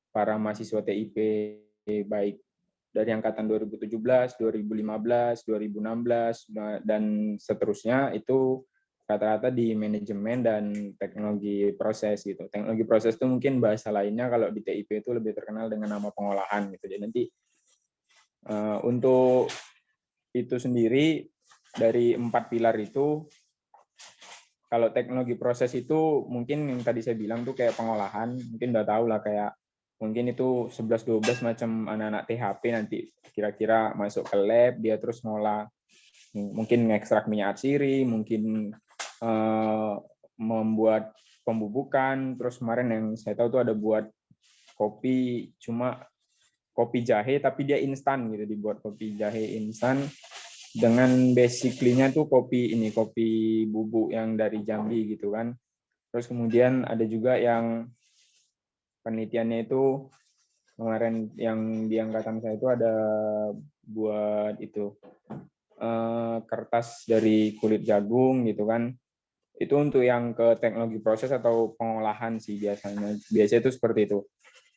para mahasiswa TIP, baik dari angkatan 2017, 2015, 2016, dan seterusnya, itu rata-rata di manajemen dan teknologi proses gitu. Teknologi proses itu mungkin bahasa lainnya kalau di TIP itu lebih terkenal dengan nama pengolahan gitu. Jadi nanti untuk itu sendiri dari 4 pilar itu, kalau teknologi proses itu mungkin yang tadi saya bilang tuh kayak pengolahan, mungkin udah tahu lah, kayak mungkin itu 11-12 macam anak-anak THP nanti kira-kira masuk ke lab, dia terus ngolah, mungkin ngekstrak minyak atsiri, mungkin membuat pembubukan, terus kemarin yang saya tahu tuh ada buat kopi, cuma kopi jahe tapi dia instan gitu, dibuat kopi jahe instan dengan basically-nya tuh kopi bubuk yang dari Jambi gitu kan. Terus kemudian ada juga yang penelitiannya itu kemarin yang di angkatan saya itu ada buat itu kertas dari kulit jagung gitu kan. Itu untuk yang ke teknologi proses atau pengolahan sih biasanya itu seperti itu.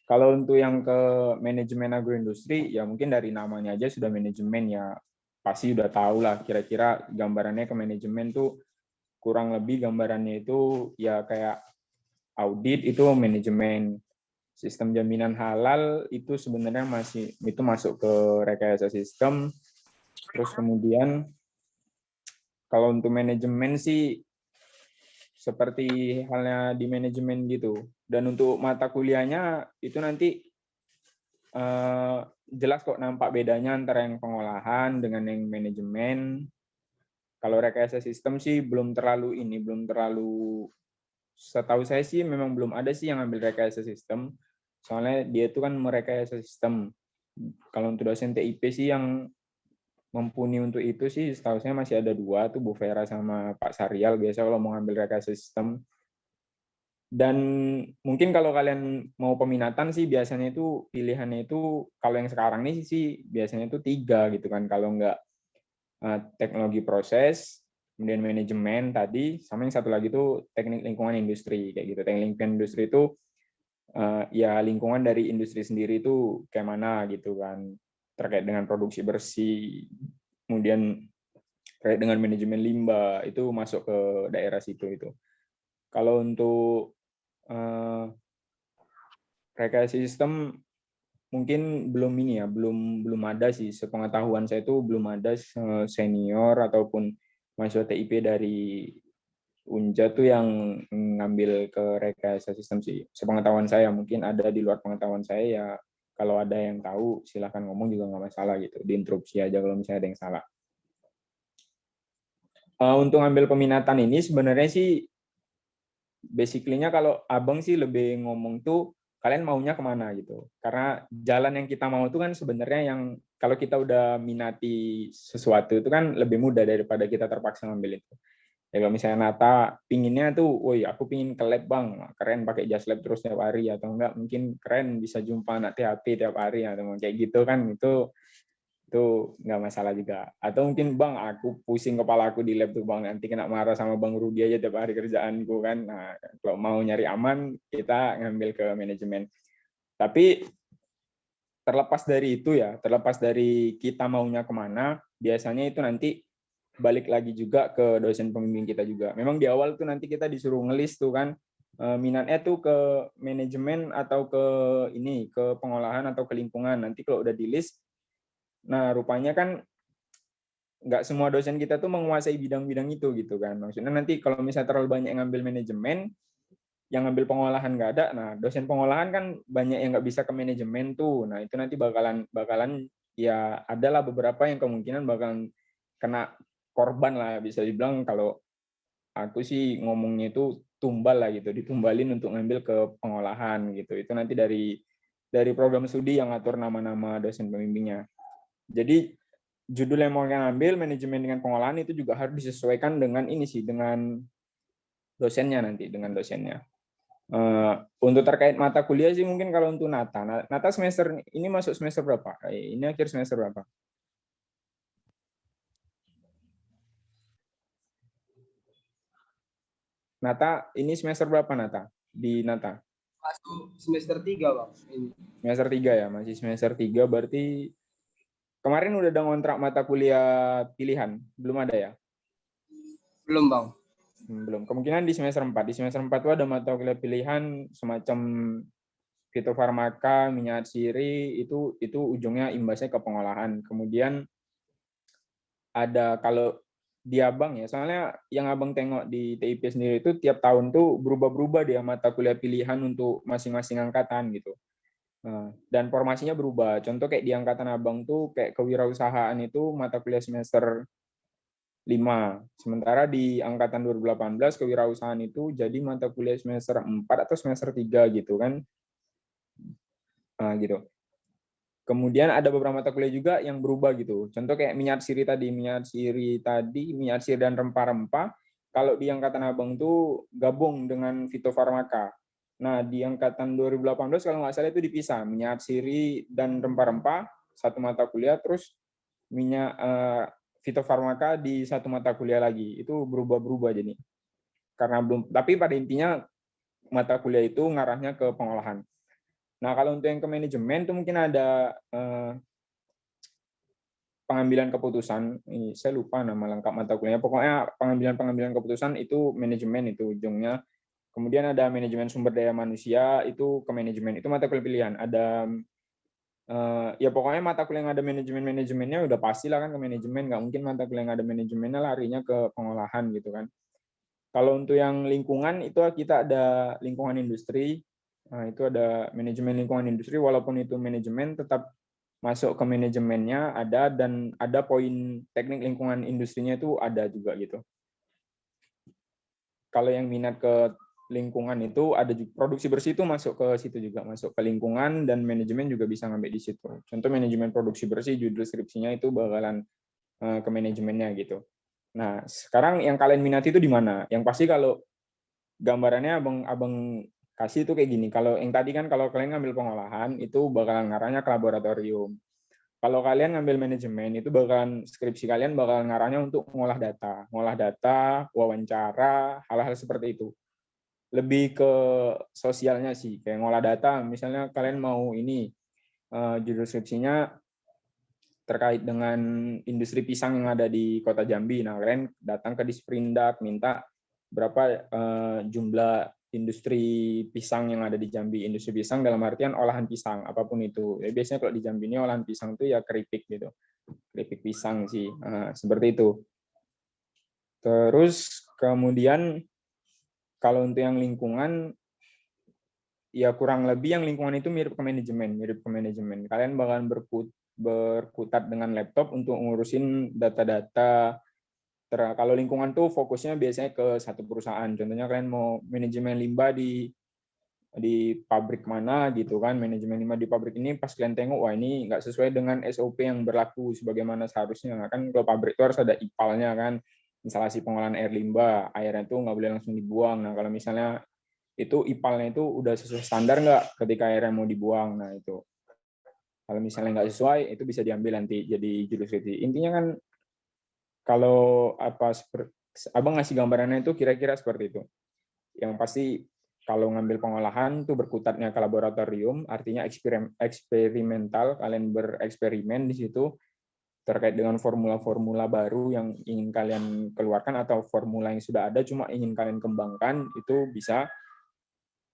Kalau untuk yang ke manajemen agroindustri, ya mungkin dari namanya aja sudah manajemen, ya pasti udah tahu lah kira-kira gambarannya ke manajemen tuh kurang lebih gambarannya itu ya kayak audit itu manajemen, sistem jaminan halal itu sebenarnya itu masuk ke rekayasa sistem. Terus kemudian kalau untuk manajemen sih seperti halnya di manajemen gitu. Dan untuk mata kuliahnya itu nanti jelas kok nampak bedanya antara yang pengolahan dengan yang manajemen. Kalau rekayasa sistem sih belum terlalu setahu saya sih memang belum ada sih yang ambil rekayasa sistem. Soalnya dia itu kan merekayasa sistem. Kalau untuk dosen TIP sih yang mumpuni untuk itu sih setahu saya masih ada 2 tuh, Bu Vera sama Pak Saryal biasa kalau mau ngambil rekayasa sistem. Dan mungkin kalau kalian mau peminatan sih biasanya itu pilihannya itu kalau yang sekarang nih sih biasanya itu 3 gitu kan. Kalau nggak teknologi proses, kemudian manajemen tadi, sama yang satu lagi itu teknik lingkungan industri kayak gitu. Teknik lingkungan industri itu ya lingkungan dari industri sendiri itu kayak mana gitu kan, terkait dengan produksi bersih, kemudian terkait dengan manajemen limbah itu masuk ke daerah situ itu. Kalau untuk rekayasa sistem mungkin belum belum ada sih, sepengetahuan saya itu belum ada senior ataupun mahasiswa TIP dari Unja tuh yang ngambil ke rekayasa sistem sih. Sepengetahuan saya, mungkin ada di luar pengetahuan saya ya, kalau ada yang tahu silahkan ngomong juga nggak masalah gitu, diinterupsi aja kalau misalnya ada yang salah. Untuk ngambil peminatan ini sebenarnya sih basically-nya kalau abang sih lebih ngomong tuh kalian maunya kemana gitu. Karena jalan yang kita mau itu kan sebenarnya yang kalau kita udah minati sesuatu itu kan lebih mudah daripada kita terpaksa ngambil itu. Ya kalau misalnya Nata pinginnya tuh, woi aku pingin ke lab bang, keren pakai jas lab terus tiap hari, atau enggak mungkin keren bisa jumpa anak THP tiap hari atau kayak gitu kan, itu nggak masalah juga. Atau mungkin bang aku pusing kepala aku di lab tuh bang, nanti kena marah sama bang Rudi aja tiap hari kerjaanku kan. Nah kalau mau nyari aman kita ngambil ke manajemen. Tapi terlepas dari itu ya, terlepas dari kita maunya kemana, biasanya itu nanti balik lagi juga ke dosen pembimbing kita juga. Memang di awal tuh nanti kita disuruh ngelis tuh kan, minatnya tuh ke manajemen atau ke pengolahan atau ke lingkungan. Nanti kalau udah di list, nah rupanya kan nggak semua dosen kita tuh menguasai bidang-bidang itu gitu kan. Maksudnya nanti kalau misalnya terlalu banyak yang ngambil manajemen, yang ngambil pengolahan nggak ada, nah dosen pengolahan kan banyak yang nggak bisa ke manajemen tuh. Nah itu nanti bakalan ya adalah beberapa yang kemungkinan bakalan kena korban lah, bisa dibilang. Kalau aku sih ngomongnya itu tumbal lah gitu, ditumbalin untuk ngambil ke pengolahan gitu. Itu nanti dari program studi yang ngatur nama-nama dosen pembimbingnya. Jadi judul yang mau ngambil manajemen dengan pengolahan itu juga harus disesuaikan dengan ini sih, dengan dosennya nanti, dengan dosennya. Untuk terkait mata kuliah sih mungkin kalau untuk Nata semester ini masuk semester berapa? Ini akhir semester berapa? Nata, ini semester berapa Nata? Di Nata? Masuk semester 3 bang. Ini. Semester 3 ya, masih semester 3 berarti kemarin udah ada ngontrak mata kuliah pilihan? Belum ada ya? Belum bang. Belum. Kemungkinan di semester 4. Di semester 4 itu ada mata kuliah pilihan semacam fitofarmaka, minyak siri, itu ujungnya imbasnya ke pengolahan. Kemudian ada kalau di abang ya, soalnya yang abang tengok di TIP sendiri itu tiap tahun tuh berubah-berubah dia mata kuliah pilihan untuk masing-masing angkatan gitu. Dan formasinya berubah. Contoh kayak di angkatan abang tuh kayak kewirausahaan itu mata kuliah semester 5. Sementara di angkatan 2018 kewirausahaan itu jadi mata kuliah semester 4 atau semester 3 gitu kan. Gitu. Kemudian ada beberapa mata kuliah juga yang berubah gitu. Contoh kayak minyak siri dan rempah-rempah. Kalau di angkatan abang tuh gabung dengan fitofarmaka. Nah, di angkatan 2018 kalau nggak salah itu dipisah. Minyak siri dan rempah-rempah satu mata kuliah, terus minyak fitofarmaka di satu mata kuliah lagi. Itu berubah-berubah jadi. Karena belum, tapi pada intinya mata kuliah itu ngarahnya ke pengolahan. Nah, kalau untuk yang ke manajemen itu mungkin ada pengambilan keputusan. Ini saya lupa nama lengkap mata kuliahnya. Pokoknya pengambilan keputusan itu manajemen itu ujungnya. Kemudian ada manajemen sumber daya manusia, itu ke manajemen. Itu mata kuliah pilihan. Ada ya pokoknya mata kuliah yang ada manajemennya udah pastilah kan ke manajemen. Nggak mungkin mata kuliah yang ada manajemennya larinya ke pengolahan gitu kan. Kalau untuk yang lingkungan itu kita ada lingkungan industri. Nah, itu ada manajemen lingkungan industri, walaupun itu manajemen tetap masuk ke manajemennya ada, dan ada poin teknik lingkungan industrinya itu ada juga gitu. Kalau yang minat ke lingkungan itu ada juga, produksi bersih itu masuk ke situ juga, masuk ke lingkungan, dan manajemen juga bisa ngambil di situ. Contoh manajemen produksi bersih, judul skripsinya itu bakalan ke manajemennya gitu. Nah, sekarang yang kalian minati itu di mana? Yang pasti kalau gambarannya abang kasih itu kayak gini. Kalau yang tadi kan kalau kalian ngambil pengolahan itu bakalan ngarahnya ke laboratorium. Kalau kalian ngambil manajemen itu bakalan skripsi kalian bakal ngarahnya untuk ngolah data, wawancara, hal-hal seperti itu. Lebih ke sosialnya sih, kayak ngolah data. Misalnya kalian mau ini judul skripsinya terkait dengan industri pisang yang ada di Kota Jambi. Nah, kalian datang ke Disperindak minta berapa jumlah industri pisang yang ada di Jambi. Industri pisang dalam artian olahan pisang, apapun itu. Ya, biasanya kalau di Jambi ini olahan pisang itu ya keripik gitu. Keripik pisang sih, seperti itu. Terus kemudian kalau untuk yang lingkungan, ya kurang lebih yang lingkungan itu mirip ke manajemen. Kalian bakalan berkutat dengan laptop untuk ngurusin data-data. Kalau lingkungan tuh fokusnya biasanya ke satu perusahaan. Contohnya kalian mau manajemen limbah di pabrik mana gitu kan, manajemen limbah di pabrik ini pas kalian tengok, wah ini nggak sesuai dengan SOP yang berlaku sebagaimana seharusnya. Nah, kan kalau pabrik itu harus ada IPAL-nya kan, instalasi pengolahan air limbah, airnya itu nggak boleh langsung dibuang. Nah, kalau misalnya itu IPAL-nya itu udah sesuai standar nggak ketika airnya mau dibuang. Nah, itu kalau misalnya nggak sesuai, itu bisa diambil nanti jadi judul skripsi. Intinya kan kalau abang ngasih gambarannya itu kira-kira seperti itu. Yang pasti kalau ngambil pengolahan tuh berkutatnya ke laboratorium, artinya eksperimental, kalian bereksperimen di situ terkait dengan formula-formula baru yang ingin kalian keluarkan atau formula yang sudah ada cuma ingin kalian kembangkan, itu bisa.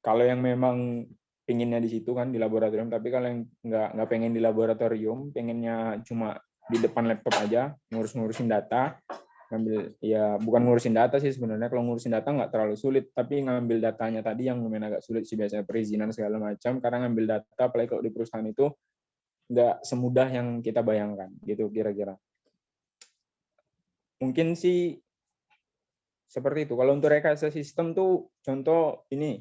Kalau yang memang pinginnya di situ kan di laboratorium, tapi kalau yang nggak pengen di laboratorium, pengennya cuma di depan laptop aja ngurusin data, ngambil, ya bukan ngurusin data sih sebenarnya. Kalau ngurusin data nggak terlalu sulit, tapi ngambil datanya tadi yang lumayan agak sulit sih, biasanya perizinan segala macam, karena ngambil data apalagi kalau di perusahaan itu nggak semudah yang kita bayangkan gitu kira-kira. Mungkin sih seperti itu. Kalau untuk rekayasa sistem tuh contoh ini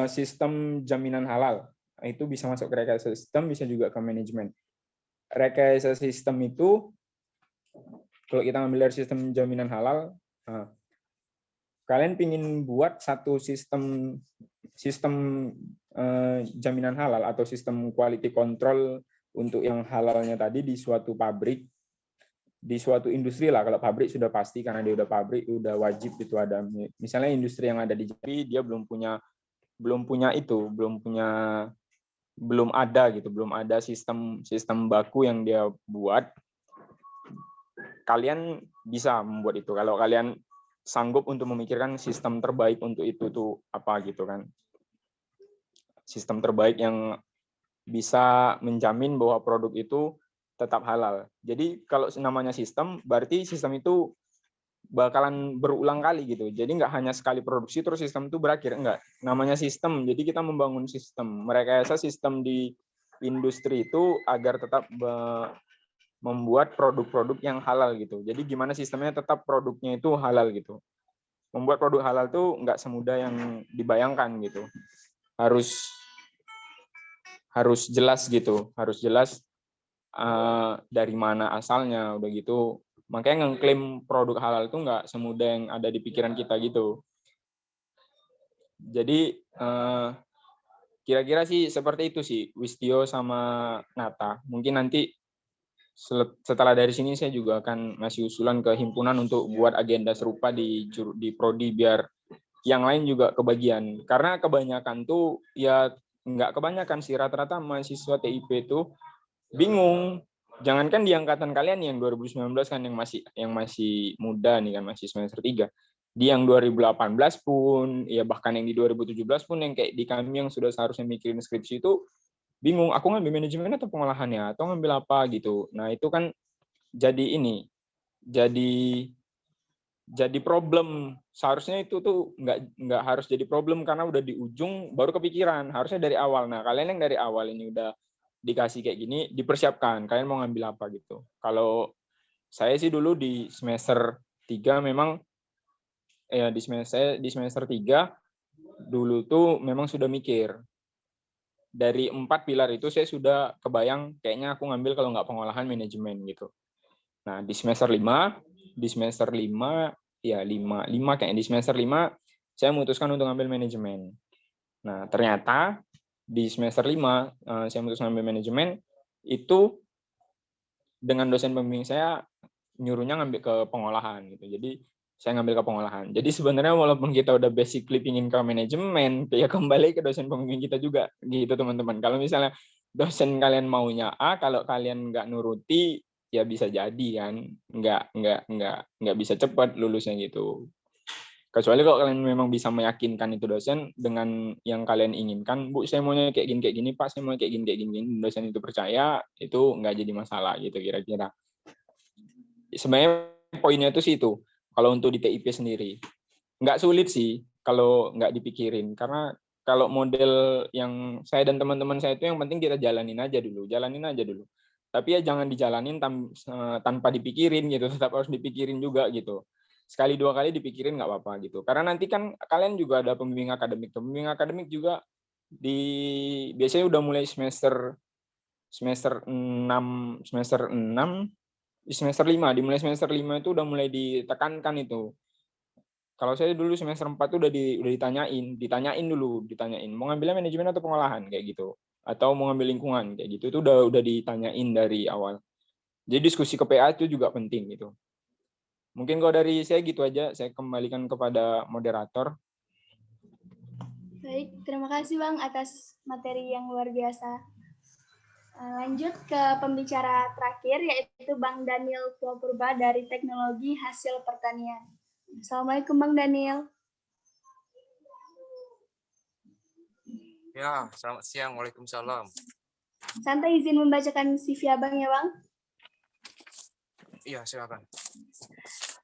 sistem jaminan halal, itu bisa masuk ke rekayasa sistem, bisa juga ke manajemen. Rekayasa sistem itu kalau kita ngambil dari sistem jaminan halal, kalian pingin buat satu sistem jaminan halal atau sistem quality control untuk yang halalnya tadi di suatu pabrik, di suatu industri lah. Kalau pabrik sudah pasti karena dia udah pabrik, udah wajib itu ada. Misalnya industri yang ada di Jambi, dia belum ada sistem baku yang dia buat. Kalian bisa membuat itu kalau kalian sanggup untuk memikirkan sistem terbaik untuk itu tuh apa gitu kan. Sistem terbaik yang bisa menjamin bahwa produk itu tetap halal. Jadi kalau namanya sistem, berarti sistem itu bakalan berulang kali gitu. Jadi nggak hanya sekali produksi terus sistem itu berakhir, enggak. Namanya sistem. Jadi kita membangun sistem. Merekayasa sistem di industri itu agar tetap membuat produk-produk yang halal gitu. Jadi gimana sistemnya tetap produknya itu halal gitu. Membuat produk halal tuh nggak semudah yang dibayangkan gitu. Harus jelas gitu. Harus jelas dari mana asalnya, udah gitu. Makanya ngeklaim produk halal itu nggak semudah yang ada di pikiran kita gitu. Jadi kira-kira sih seperti itu sih, Wistio sama Nata. Mungkin nanti setelah dari sini saya juga akan ngasih usulan ke himpunan untuk buat agenda serupa di prodi biar yang lain juga kebagian. Karena kebanyakan tuh ya nggak kebanyakan sih, rata-rata mahasiswa TIP itu bingung. Jangankan di angkatan kalian yang 2019 kan yang masih muda nih kan, masih semester 3. Di yang 2018 pun, ya bahkan yang di 2017 pun yang kayak di kami yang sudah seharusnya mikirin skripsi itu bingung, aku ngambil manajemen atau pengolahannya, atau ngambil apa gitu. Nah itu kan jadi problem. Seharusnya itu tuh nggak harus jadi problem karena udah di ujung baru kepikiran. Harusnya dari awal. Nah kalian yang dari awal ini udah dikasih kayak gini, dipersiapkan kalian mau ngambil apa gitu. Kalau saya sih dulu di semester 3 memang di semester 3 dulu tuh memang sudah mikir. Dari 4 pilar itu saya sudah kebayang kayaknya aku ngambil kalau nggak pengolahan manajemen gitu. Nah, di semester 5 kayaknya di semester 5 saya memutuskan untuk ngambil manajemen. Nah, ternyata di semester 5 saya memutuskan ngambil manajemen itu dengan dosen pembimbing saya nyuruhnya ngambil ke pengolahan gitu. Jadi saya ngambil ke pengolahan. Jadi sebenarnya walaupun kita udah basically pingin ke manajemen, ya kembali ke dosen pembimbing kita juga gitu teman-teman. Kalau misalnya dosen kalian maunya A, kalau kalian nggak nuruti ya bisa jadi kan nggak bisa cepat lulusnya gitu. Kecuali kalau kalian memang bisa meyakinkan itu dosen dengan yang kalian inginkan, Bu, saya maunya kayak gini, Pak, saya mau kayak gini, dosen itu percaya, itu nggak jadi masalah gitu kira-kira. Sebenarnya poinnya itu sih itu, kalau untuk di TIP sendiri. Nggak sulit sih kalau nggak dipikirin, karena kalau model yang saya dan teman-teman saya itu yang penting kita jalanin aja dulu. Tapi ya jangan dijalanin tanpa dipikirin gitu, tetap harus dipikirin juga gitu. Sekali 2 kali dipikirin nggak apa-apa gitu. Karena nanti kan kalian juga ada pembimbing akademik. Pembimbing akademik juga biasanya udah mulai semester 6 di semester 5, dimulai semester 5 itu udah mulai ditekankan itu. Kalau saya dulu semester 4 tuh udah ditanyain mau ngambilnya manajemen atau pengolahan kayak gitu. Atau mau ngambil lingkungan kayak gitu. Itu udah ditanyain dari awal. Jadi diskusi ke PA itu juga penting gitu. Mungkin kalau dari saya gitu aja, saya kembalikan kepada moderator. Baik, terima kasih Bang atas materi yang luar biasa. Lanjut ke pembicara terakhir, yaitu Bang Daniel Purba dari Teknologi Hasil Pertanian. Assalamualaikum Bang Daniel. Ya, selamat siang. Waalaikumsalam. Santai izin membacakan CV Abang ya Bang? Iya, silakan.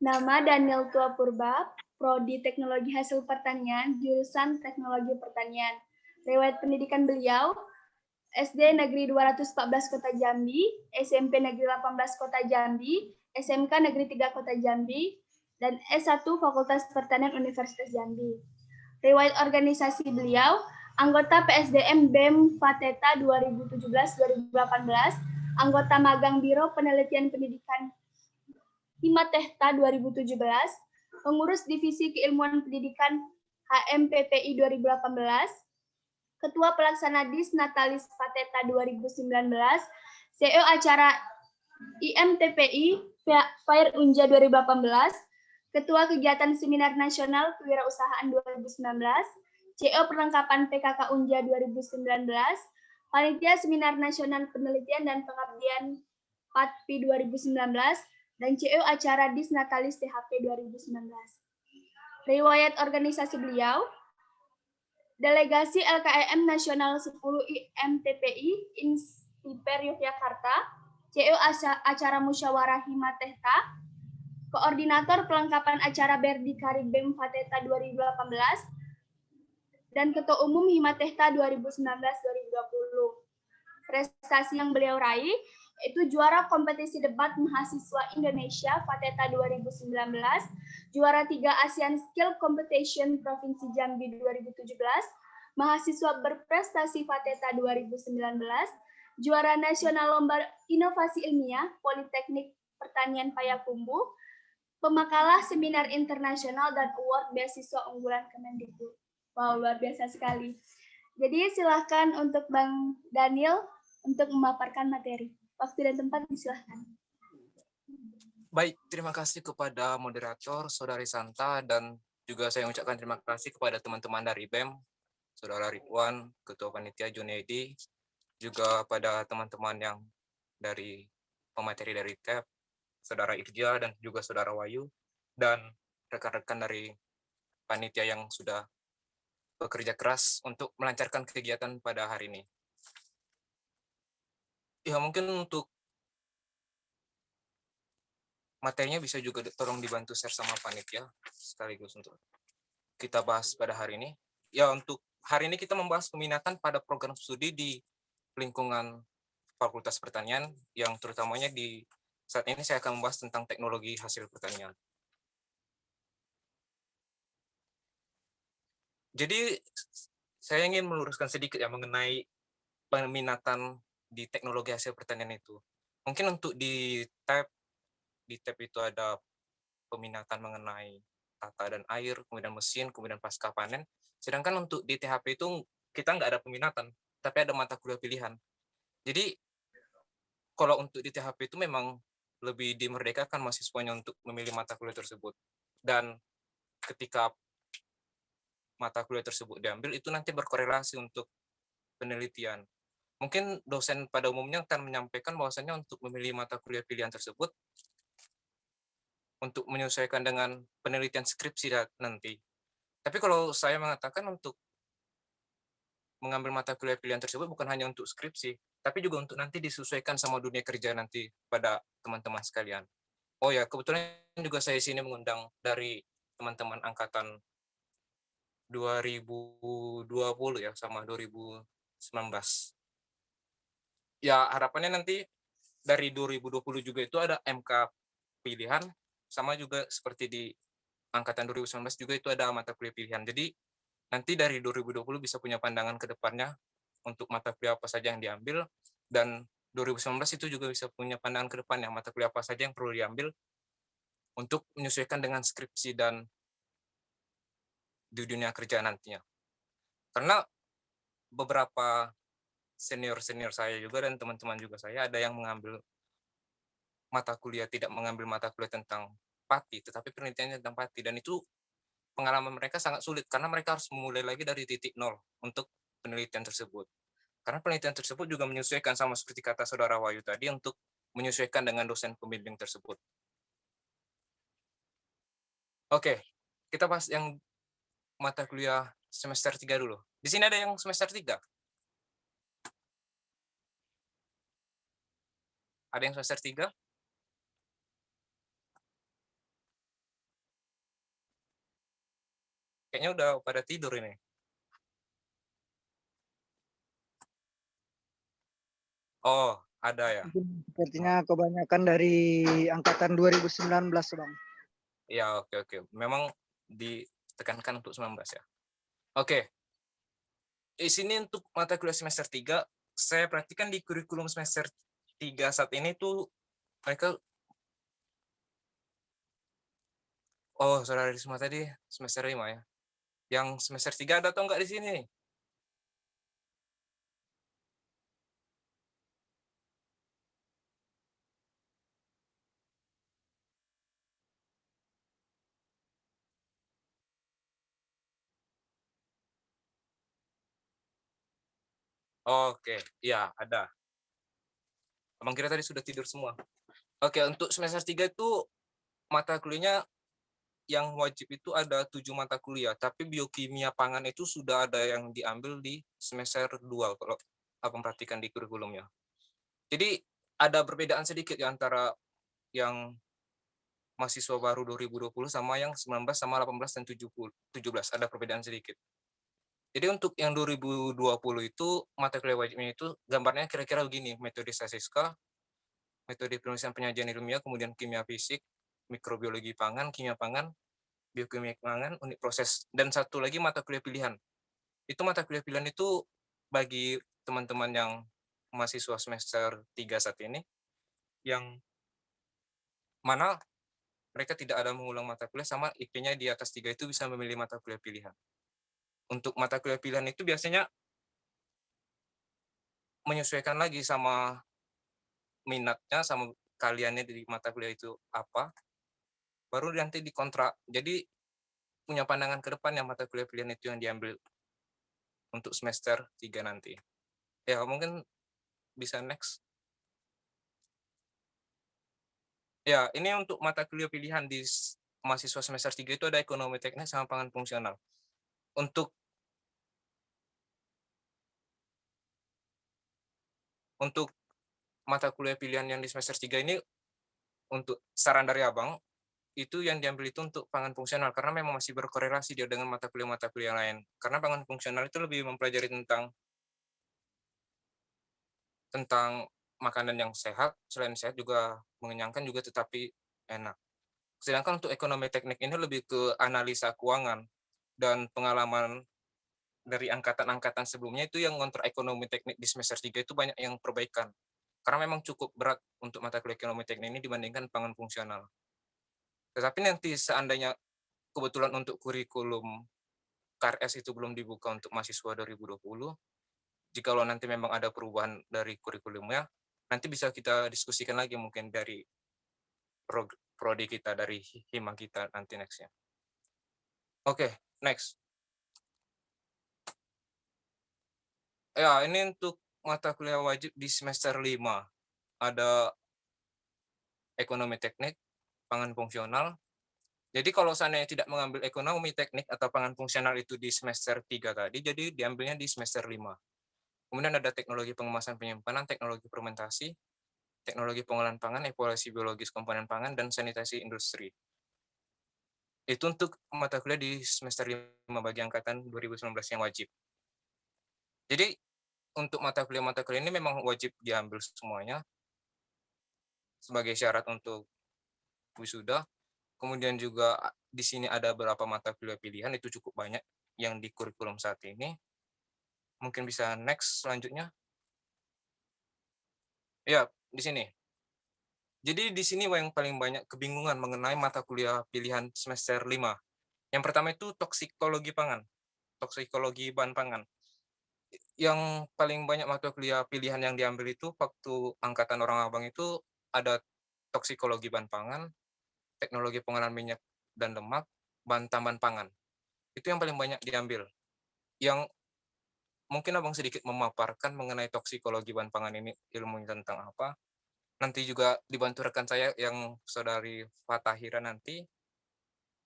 Nama Daniel Tua Purba, Prodi Teknologi Hasil Pertanian, jurusan Teknologi Pertanian. Riwayat pendidikan beliau, SD Negeri 214 Kota Jambi, SMP Negeri 18 Kota Jambi, SMK Negeri 3 Kota Jambi, dan S1 Fakultas Pertanian Universitas Jambi. Riwayat organisasi beliau, anggota PSDM BEM Fateta 2017-2018, anggota magang Biro Penelitian Pendidikan Himatehta 2017, pengurus Divisi Keilmuan Pendidikan HMPPI 2018, Ketua Pelaksana Dis Natalis Fateta 2019, CEO acara IMTPI Fair Unja 2018, Ketua Kegiatan Seminar Nasional Kewirausahaan 2019, CEO Perlengkapan PKK Unja 2019, Panitia Seminar Nasional Penelitian dan Pengabdian PATPI 2019, dan CEO acara Dis Natalis THP 2019. Riwayat organisasi beliau, Delegasi LKM Nasional 10 IMTPI Instiper Yogyakarta, CEO acara Musyawarah Himatehta, Koordinator Pelengkapan Acara Berdikari BEM Fateta 2018, dan Ketua Umum Himatehta 2019-2020. Prestasi yang beliau raih itu juara kompetisi debat mahasiswa Indonesia Fateta 2019, juara 3 ASEAN Skill Competition Provinsi Jambi 2017, mahasiswa berprestasi Fateta 2019, juara nasional lomba inovasi ilmiah Politeknik Pertanian Payakumbuh, pemakalah seminar internasional dan award beasiswa unggulan Kemendikbud. Wow, luar biasa sekali. Jadi silakan untuk Bang Daniel untuk memaparkan materi. Waktu dan tempat disilahkan. Baik, terima kasih kepada moderator, Saudari Santa, dan juga saya ucapkan terima kasih kepada teman-teman dari BEM, Saudara Ridwan, Ketua Panitia Junaidi, juga pada teman-teman yang dari pemateri dari TEP, Saudara Irja, dan juga Saudara Wahyu, dan rekan-rekan dari panitia yang sudah bekerja keras untuk melancarkan kegiatan pada hari ini. Ya, mungkin untuk materinya bisa juga tolong dibantu share sama panitia sekaligus untuk kita bahas pada hari ini. Ya, untuk hari ini kita membahas peminatan pada program studi di lingkungan Fakultas Pertanian, yang terutamanya di saat ini saya akan membahas tentang teknologi hasil pertanian. Jadi saya ingin meluruskan sedikit ya mengenai peminatan di teknologi hasil pertanian itu. Mungkin untuk di tab itu ada peminatan mengenai tata dan air, kemudian mesin, kemudian pasca panen. Sedangkan untuk di THP itu kita nggak ada peminatan, tapi ada mata kuliah pilihan. Jadi kalau untuk di THP itu memang lebih dimerdekakan mahasiswanya untuk memilih mata kuliah tersebut. Dan ketika mata kuliah tersebut diambil, itu nanti berkorelasi untuk penelitian. Mungkin dosen pada umumnya akan menyampaikan bahwasanya untuk memilih mata kuliah pilihan tersebut untuk menyesuaikan dengan penelitian skripsi nanti. Tapi kalau saya mengatakan untuk mengambil mata kuliah pilihan tersebut bukan hanya untuk skripsi, tapi juga untuk nanti disesuaikan sama dunia kerja nanti pada teman-teman sekalian. Oh ya, kebetulan juga saya sini mengundang dari teman-teman angkatan 2020 ya sama 2019. Ya, harapannya nanti dari 2020 juga itu ada MK pilihan, sama juga seperti di angkatan 2019 juga itu ada mata kuliah pilihan. Jadi nanti dari 2020 bisa punya pandangan ke depannya untuk mata kuliah apa saja yang diambil, dan 2019 itu juga bisa punya pandangan ke depannya mata kuliah apa saja yang perlu diambil untuk menyesuaikan dengan skripsi dan di dunia kerja nantinya. Karena beberapa senior-senior saya juga dan teman-teman juga saya ada yang mengambil mata kuliah, tidak mengambil mata kuliah tentang pati, tetapi penelitiannya tentang pati, dan itu pengalaman mereka sangat sulit karena mereka harus memulai lagi dari titik nol untuk penelitian tersebut. Karena penelitian tersebut juga menyesuaikan sama seperti kata saudara Wahyu tadi untuk menyesuaikan dengan dosen pembimbing tersebut. Oke, kita bahas yang mata kuliah semester 3 dulu. Di sini ada yang semester 3? Ada yang semester 3? Kayaknya udah pada tidur ini. Oh, ada ya. Sepertinya kebanyakan dari angkatan 2019, Bang. Ya, oke. Memang ditekankan untuk 19 ya. Oke. Di sini untuk mata kuliah semester 3, saya perhatikan di kurikulum semester 3 saat ini tuh mereka saudara Risma tadi semester 5 ya. Yang semester 3 ada atau enggak di sini? Oke, iya ada. Abang kira tadi sudah tidur semua. Oke, untuk semester 3 itu mata kuliahnya yang wajib itu ada 7 mata kuliah, tapi biokimia pangan itu sudah ada yang diambil di semester 2 kalau abang perhatikan di kurikulumnya. Jadi ada perbedaan sedikit ya antara yang mahasiswa baru 2020 sama yang 19 sama 18 dan 17, ada perbedaan sedikit. Jadi untuk yang 2020 itu mata kuliah wajibnya itu gambarnya kira-kira begini, metode statiska, metode penulisan penyajian ilmiah, kemudian kimia fisik, mikrobiologi pangan, kimia pangan, biokimia pangan, unit proses, dan satu lagi mata kuliah pilihan. Itu mata kuliah pilihan itu bagi teman-teman yang mahasiswa semester 3 saat ini, yang mana mereka tidak ada mengulang mata kuliah sama IP-nya di atas 3 itu bisa memilih mata kuliah pilihan. Untuk mata kuliah pilihan itu biasanya menyesuaikan lagi sama minatnya, sama kaliannya di mata kuliah itu apa, baru nanti dikontrak. Jadi punya pandangan ke depan yang mata kuliah pilihan itu yang diambil untuk semester 3 nanti. Ya, mungkin bisa next. Ya, ini untuk mata kuliah pilihan di mahasiswa semester 3 itu ada ekonomi teknis sama pangan fungsional. Untuk mata kuliah pilihan yang di semester 3 ini, untuk saran dari Abang, itu yang diambil itu untuk pangan fungsional karena memang masih berkorelasi dia dengan mata kuliah lain. Karena pangan fungsional itu lebih mempelajari tentang makanan yang sehat, selain sehat juga mengenyangkan juga tetapi enak. Sedangkan untuk ekonomi teknik ini lebih ke analisa keuangan dan pengalaman dari angkatan-angkatan sebelumnya itu yang ngontrak ekonomi teknik di semester 3 itu banyak yang perbaikan. Karena memang cukup berat untuk mata kuliah ekonomi teknik ini dibandingkan pangan fungsional. Tetapi nanti seandainya kebetulan untuk kurikulum KRS itu belum dibuka untuk mahasiswa 2020, jikalau nanti memang ada perubahan dari kurikulumnya, nanti bisa kita diskusikan lagi mungkin dari prodi kita, dari hima kita nanti nextnya. Oke, next. Ya, ini untuk mata kuliah wajib di semester 5. Ada ekonomi teknik, pangan fungsional. Jadi kalau seandainya tidak mengambil ekonomi teknik atau pangan fungsional itu di semester 3 tadi, jadi diambilnya di semester 5. Kemudian ada teknologi pengemasan penyimpanan, teknologi fermentasi, teknologi pengolahan pangan, evaluasi biologis komponen pangan, dan sanitasi industri. Itu untuk mata kuliah di semester 5 bagi angkatan 2019 yang wajib. Jadi untuk mata kuliah ini memang wajib diambil semuanya sebagai syarat untuk wisuda. Kemudian juga di sini ada beberapa mata kuliah pilihan, itu cukup banyak yang di kurikulum saat ini. Mungkin bisa next selanjutnya. Ya, di sini. Jadi di sini yang paling banyak kebingungan mengenai mata kuliah pilihan semester 5. Yang pertama itu toksikologi pangan, toksikologi bahan pangan. Yang paling banyak mata kuliah pilihan yang diambil itu waktu angkatan orang abang itu ada toksikologi bahan pangan, teknologi pengolahan minyak dan lemak, bahan tambahan pangan. Itu yang paling banyak diambil. Yang mungkin abang sedikit memaparkan mengenai toksikologi bahan pangan ini ilmunya tentang apa. Nanti juga dibantu rekan saya yang saudari Fatahira nanti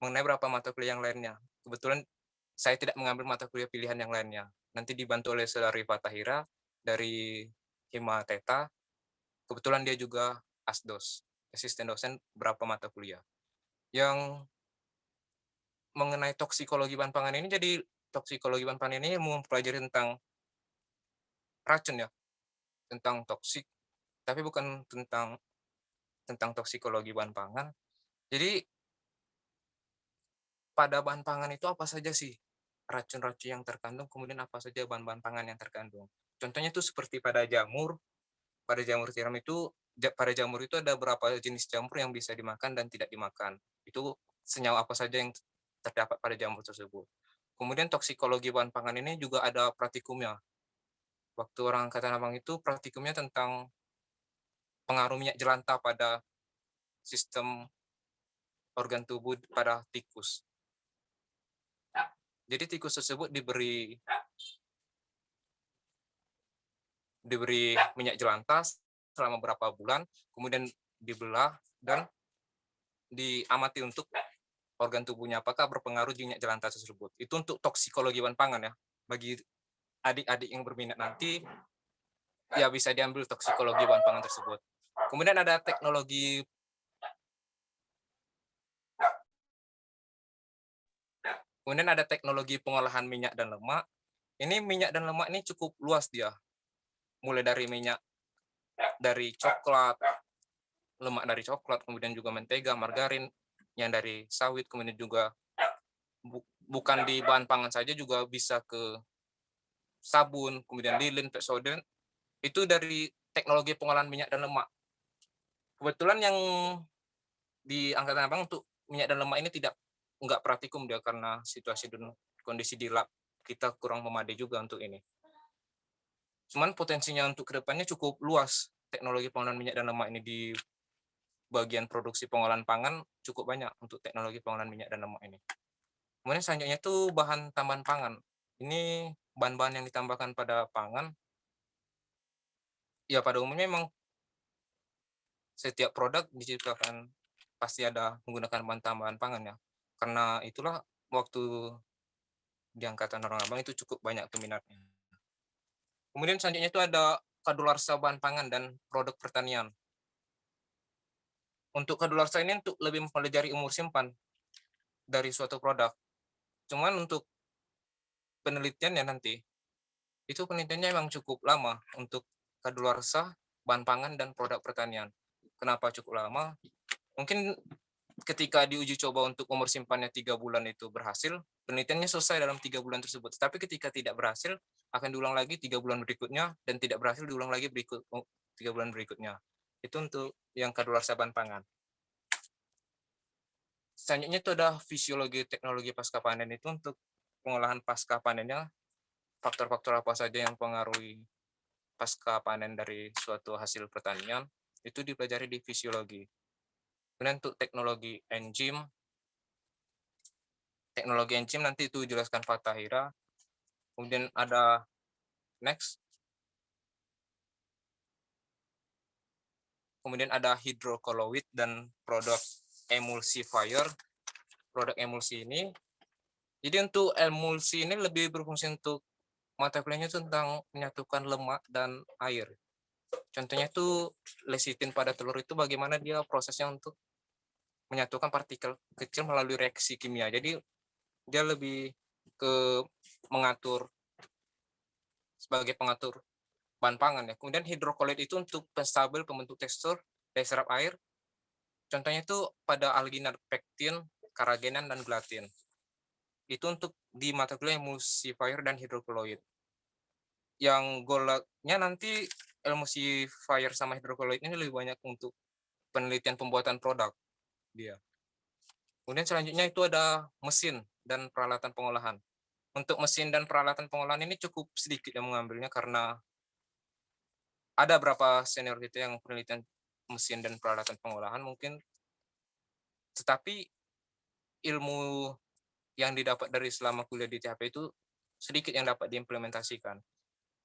mengenai beberapa mata kuliah yang lainnya. Kebetulan saya tidak mengambil mata kuliah pilihan yang lainnya. Nanti dibantu oleh saudari Fatahira dari Hima Teta. Kebetulan dia juga ASDOS, asisten dosen berapa mata kuliah. Yang mengenai toksikologi bahan pangan ini, jadi toksikologi bahan pangan ini mempelajari tentang racun ya, tentang toksik, tapi bukan tentang toksikologi bahan pangan. Jadi pada bahan pangan itu apa saja sih racun-racun yang terkandung, kemudian apa saja bahan-bahan pangan yang terkandung. Contohnya itu seperti pada jamur tiram itu, pada jamur itu ada beberapa jenis jamur yang bisa dimakan dan tidak dimakan. Itu senyawa apa saja yang terdapat pada jamur tersebut. Kemudian toksikologi bahan pangan ini juga ada praktikumnya. Waktu orang angkatan abang itu praktikumnya tentang pengaruh minyak jelantah pada sistem organ tubuh pada tikus. Jadi tikus tersebut diberi minyak jelantah selama beberapa bulan, kemudian dibelah dan diamati untuk organ tubuhnya apakah berpengaruh minyak jelantah tersebut. Itu untuk toksikologi bahan pangan ya. Bagi adik-adik yang berminat nanti ya bisa diambil toksikologi bahan pangan tersebut. Kemudian ada teknologi pengolahan minyak dan lemak. Ini minyak dan lemak ini cukup luas dia. Mulai dari minyak dari coklat, lemak dari coklat, kemudian juga mentega, margarin, yang dari sawit, kemudian juga bukan di bahan pangan saja, juga bisa ke sabun, kemudian lilin, pepsodent, itu dari teknologi pengolahan minyak dan lemak. Kebetulan yang di angkatan abang untuk minyak dan lemak ini nggak praktikum dia karena situasi dan kondisi di lab kita kurang memadai juga untuk ini. Cuman potensinya untuk kedepannya cukup luas. Teknologi pengolahan minyak dan lemak ini di bagian produksi pengolahan pangan cukup banyak untuk teknologi pengolahan minyak dan lemak ini. Kemudian selanjutnya itu bahan tambahan pangan. Ini bahan-bahan yang ditambahkan pada pangan. Ya pada umumnya memang setiap produk diciptakan pasti ada menggunakan bahan tambahan pangan ya. Karena itulah waktu di angkatan orang abang itu cukup banyak peminatnya. Kemudian selanjutnya itu ada kadaluarsa bahan pangan dan produk pertanian. Untuk kadaluarsa ini untuk lebih mempelajari umur simpan dari suatu produk. Cuman untuk penelitiannya nanti, itu penelitiannya memang cukup lama untuk kadaluarsa bahan pangan dan produk pertanian. Kenapa cukup lama? Mungkin ketika diuji coba untuk umur simpannya 3 bulan itu berhasil, penelitiannya selesai dalam 3 bulan tersebut. Tapi ketika tidak berhasil, akan diulang lagi 3 bulan berikutnya, dan tidak berhasil diulang lagi 3 bulan berikutnya. Itu untuk yang kadaluarsa bahan pangan. Selanjutnya itu ada fisiologi teknologi pasca panen. Itu untuk pengolahan pasca panennya, faktor-faktor apa saja yang mempengaruhi pasca panen dari suatu hasil pertanian, itu dipelajari di fisiologi. Kemudian untuk teknologi enzim nanti itu jelaskan Fatahira. Kemudian ada next. Kemudian ada hidrokoloid dan produk emulsifier. Produk emulsi ini, jadi untuk emulsi ini lebih berfungsi untuk mata kuliahnya tentang menyatukan lemak dan air. Contohnya itu lecitin pada telur itu bagaimana dia prosesnya untuk menyatukan partikel kecil melalui reaksi kimia. Jadi dia lebih ke mengatur sebagai pengatur bahan pangan ya. Kemudian hidrokoloid itu untuk penstabil pembentuk tekstur dari serap air. Contohnya itu pada alginat, pektin, karagenan, dan gelatin. Itu untuk di mata kuliah emulsifier dan hidrokoloid. Yang goalnya nanti emulsifier sama hidrokoloid ini lebih banyak untuk penelitian pembuatan produk dia. Kemudian selanjutnya itu ada mesin dan peralatan pengolahan. Untuk mesin dan peralatan pengolahan ini cukup sedikit yang mengambilnya karena ada beberapa senior kita yang penelitian mesin dan peralatan pengolahan mungkin, tetapi ilmu yang didapat dari selama kuliah di THP itu sedikit yang dapat diimplementasikan.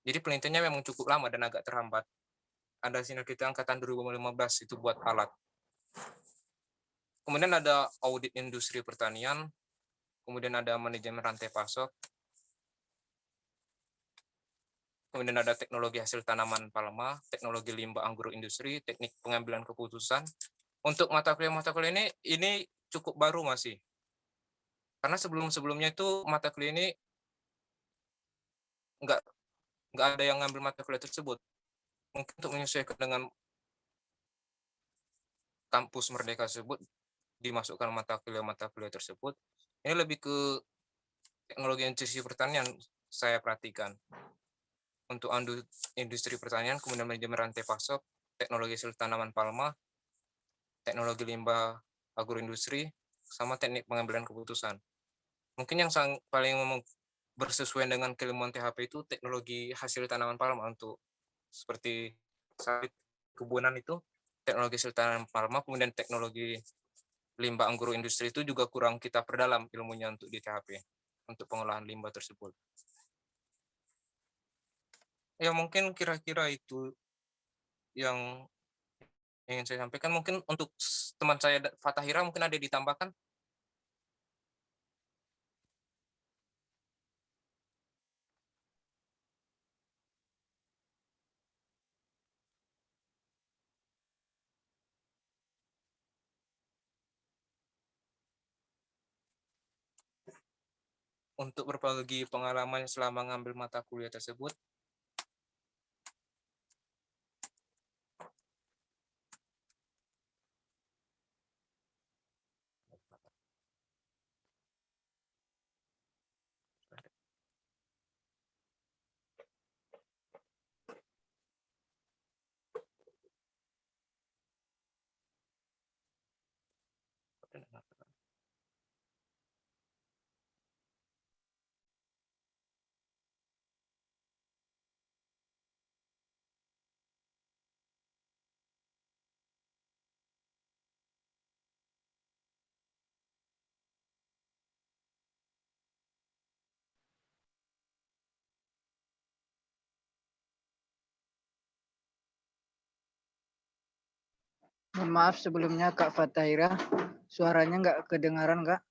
Jadi penelitiannya memang cukup lama dan agak terhambat. Ada senior kita angkatan 2015 itu buat alat. Kemudian ada audit industri pertanian, kemudian ada manajemen rantai pasok, kemudian ada teknologi hasil tanaman palma, teknologi limbah anggur industri, teknik pengambilan keputusan. Untuk mata kuliah ini cukup baru masih. Karena sebelum-sebelumnya itu mata kuliah ini nggak ada yang ngambil mata kuliah tersebut. Mungkin untuk menyesuaikan dengan kampus Merdeka tersebut, dimasukkan mata kuliah tersebut. Ini lebih ke teknologi industri pertanian saya perhatikan. Untuk industri pertanian, kemudian manajemen rantai pasok, teknologi hasil tanaman palma, teknologi limbah agroindustri, sama teknik pengambilan keputusan. Mungkin yang paling bersesuaian dengan keilmuan THP itu teknologi hasil tanaman palma untuk seperti sawit kebunan itu, teknologi hasil tanaman palma, kemudian teknologi limbah anggur industri itu juga kurang kita perdalam ilmunya untuk di THP, untuk pengolahan limbah tersebut. Ya mungkin kira-kira itu yang ingin saya sampaikan. Mungkin untuk teman saya Fatahira mungkin ada ditambahkan. Untuk berbagi pengalaman selama mengambil mata kuliah tersebut. Mohon maaf sebelumnya Kak Fatahira, suaranya nggak kedengaran Kak.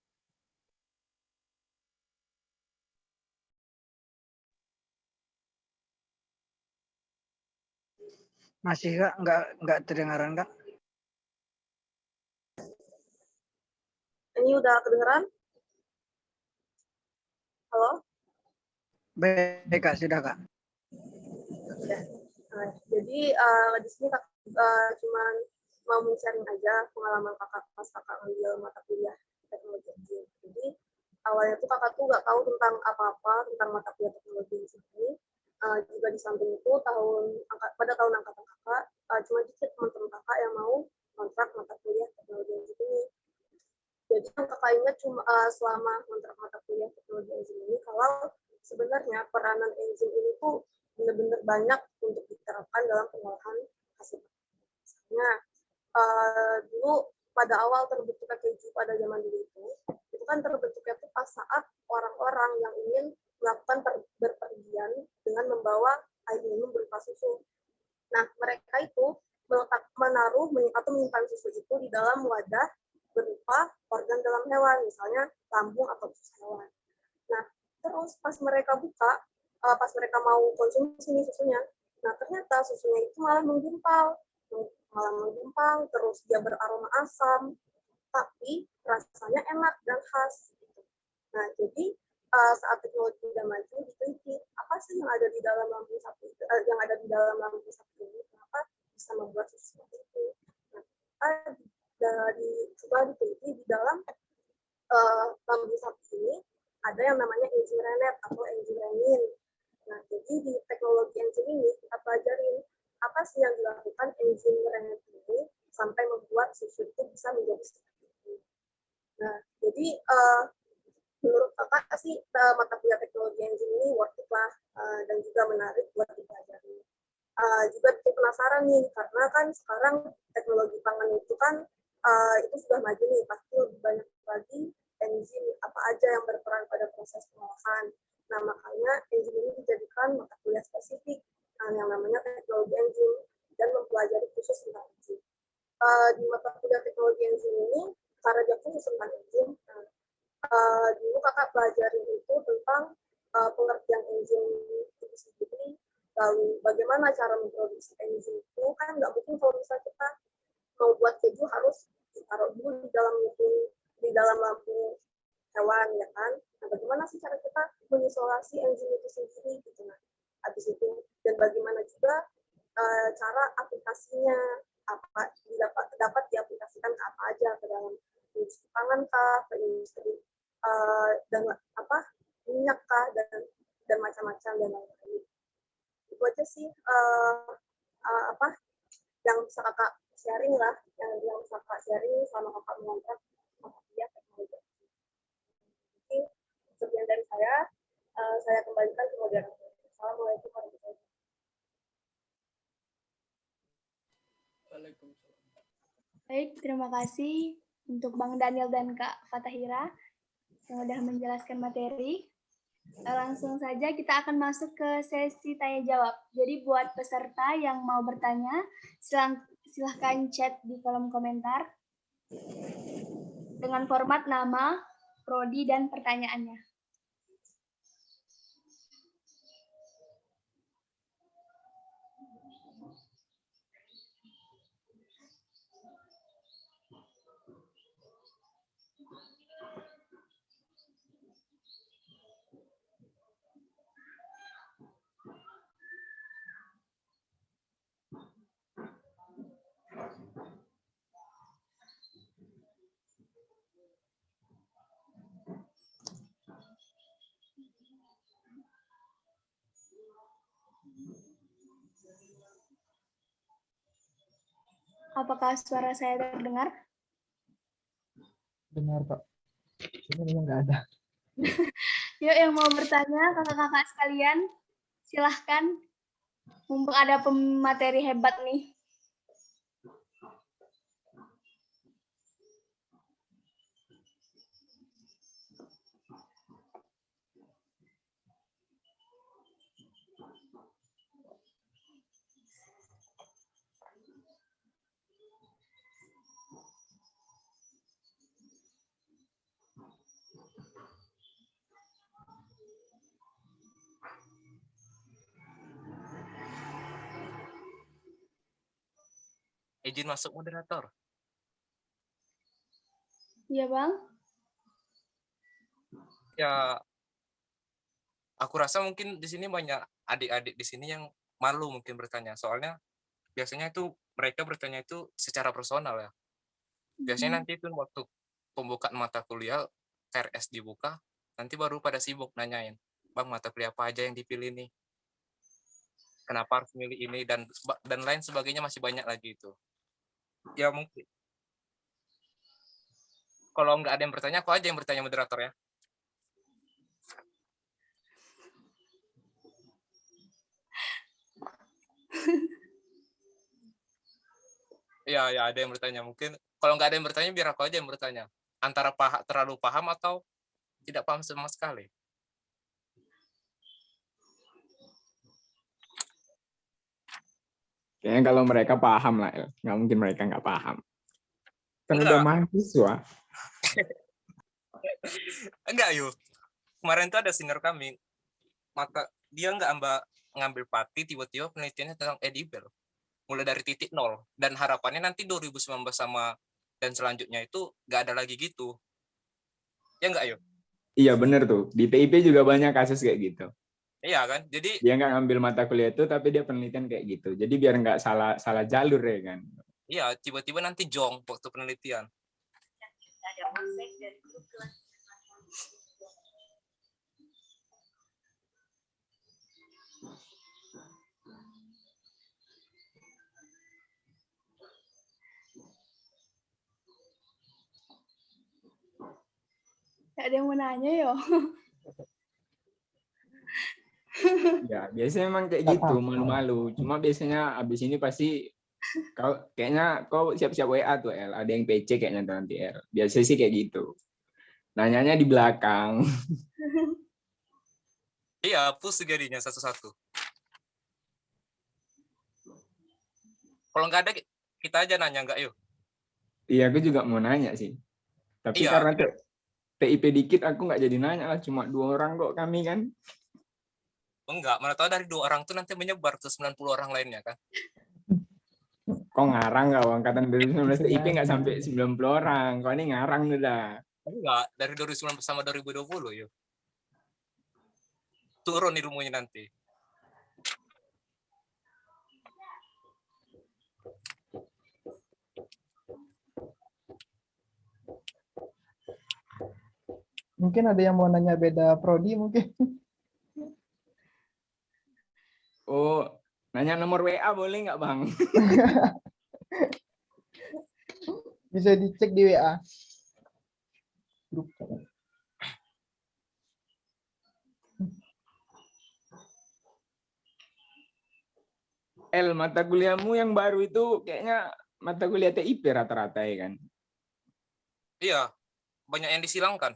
Masih Kak, nggak terdengaran Kak. Ini udah kedengeran? Halo? Baik Kak, sudah Kak. Ya. Nah, jadi di sini kakak cuman mau sharing aja pengalaman kakak pas kakak ngambil mata kuliah teknologi engine. Jadi awalnya tuh kakak tuh nggak tahu tentang apa-apa tentang mata kuliah teknologi engine ini. Juga di samping itu pada tahun angkatan kakak cuma dikit teman-teman kakak yang mau kontrak mata kuliah teknologi engine ini. Jadi yang kakak ingat cuma selama kontrak mata kuliah teknologi engine ini kalau sebenarnya peranan engine ini tuh benar-benar banyak untuk diterapkan dalam pengolahan hasil. Misalnya dulu pada awal terbentuknya keju pada zaman dulu itu kan terbentuknya itu pas saat orang-orang yang ingin melakukan berpergian dengan membawa air minum berupa susu. Nah, mereka itu menaruh atau menyimpan susu itu di dalam wadah berupa organ dalam hewan, misalnya lambung atau usus hewan. Nah, terus pas mereka buka, pas mereka mau konsumsi susunya, nah ternyata susunya itu malah menggumpal, terus dia beraroma asam, tapi rasanya enak dan khas. Nah, jadi saat teknologi sudah maju, diteliti apa sih yang ada di dalam lambung sapi, ini, kenapa bisa membuat susu seperti itu. Nah, coba diteliti di dalam lambung sapi ini ada yang namanya enzim renet atau enzim renin. Nah, jadi di teknologi enzim ini kita pelajarin apa sih yang dilakukan enzim renet ini sampai membuat susu itu bisa menjadi seperti itu. Nah, jadi menurut kakak sih mata kuliah teknologi enzim ini worth it lah dan juga menarik buat dipelajari. Juga bikin penasaran nih karena kan sekarang teknologi pangan itu kan itu sudah maju nih, pasti lebih banyak lagi enzim apa aja yang berperan pada proses pengolahan. Nah, makanya enzim ini dijadikan mata kuliah spesifik yang namanya teknologi enzim dan mempelajari khusus tentang enzim. Di mata kuliah teknologi enzim ini karena dia khusus tentang enzim, dulu kakak pelajarin itu tentang pengertian enzim itu sendiri, lalu bagaimana cara memproduksi enzim itu. Kan nggak mungkin kalau misalnya kita mau buat keju harus ditaruh dulu di dalam lambung hewan, ya kan. Nah, bagaimana sih cara kita mengisolasi enzim itu sendiri gitu. Nah, habis itu dan bagaimana juga cara aplikasinya, apa dapat diaplikasikan ke apa aja, ke dalam industri pangan kah, ke industri dan minyak kah, dan macam-macam dan lain-lain. Itu aja sih yang bisa kakak sharing lah, yang bisa kakak sharing selama kakak mengontrak mata kuliah teknologi. Jadi sekian dari saya kembalikan ke moderator. Assalamualaikum warahmatullahi wabarakatuh. Baik, terima kasih untuk Bang Daniel dan Kak Fatahira yang sudah menjelaskan materi. Langsung saja kita akan masuk ke sesi tanya jawab. Jadi buat peserta yang mau bertanya, silahkan chat di kolom komentar dengan format nama, prodi, dan pertanyaannya. Apakah suara saya terdengar? Dengar, Pak. Ini memang nggak ada. Yuk, yang mau bertanya, kakak-kakak sekalian, silahkan. Mumpung ada pemateri hebat nih. Izin masuk moderator. Iya, Bang. Ya, aku rasa mungkin di sini banyak adik-adik di sini yang malu mungkin bertanya. Soalnya biasanya itu mereka bertanya itu secara personal ya. Biasanya nanti itu waktu pembukaan mata kuliah KRS dibuka, nanti baru pada sibuk nanyain, Bang, mata kuliah apa aja yang dipilih nih? Kenapa harus milih ini dan lain sebagainya, masih banyak lagi itu. Ya mungkin kalau nggak ada yang bertanya, aku aja yang bertanya moderator ya. Iya, ya ada yang bertanya. Mungkin kalau nggak ada yang bertanya, biar aku aja yang bertanya. Antara terlalu paham atau tidak paham sama sekali. Kayaknya kalau mereka paham lah, El. Nggak mungkin mereka nggak paham. Kan udah Enggak. mahasiswa. Enggak, yuk. Kemarin tuh ada senior kami, dia ngambil pati, tiba-tiba penelitiannya tentang edible. Mulai dari titik nol. Dan harapannya nanti 2019 dan selanjutnya itu nggak ada lagi gitu. Ya enggak, yuk? Iya bener tuh. Di TIP juga banyak kasus kayak gitu. Iya kan? Jadi Dia nggak ngambil mata kuliah itu, tapi dia penelitian kayak gitu. Jadi biar nggak salah jalur ya kan. iya, tiba-tiba nanti jong waktu penelitian. Gak ada yang mau nanya yo. Ya biasanya emang kayak gitu, malu-malu. Cuma biasanya abis ini pasti kau siap-siap WA tuh El. Ada yang PC kayaknya tuh nanti El. Biasanya sih kayak gitu. Nanyanya di belakang. Iya, push jadinya satu-satu. Kalau nggak ada, kita aja nanya nggak yuk? Iya, aku juga mau nanya sih. Tapi Iya. karena TIP dikit, aku nggak jadi nanya lah. Cuma 2 orang kok kami kan. Enggak, mana tahu dari 2 orang tuh nanti menyebar ke 90 orang lainnya kan. Kok ngarang nggak angkatan 2019 TIP nggak sampai 90 orang. Kok ini ngarang udah. Enggak, dari 2019 sama 2020 yuk. Turun ilmunya nanti. Mungkin ada yang mau nanya beda prodi mungkin. Oh, nanya nomor WA boleh nggak Bang? Bisa dicek di WA. Grup. El, mata kuliahmu yang baru itu kayaknya mata kuliah TIP rata-rata ya kan? Iya, banyak yang disilangkan.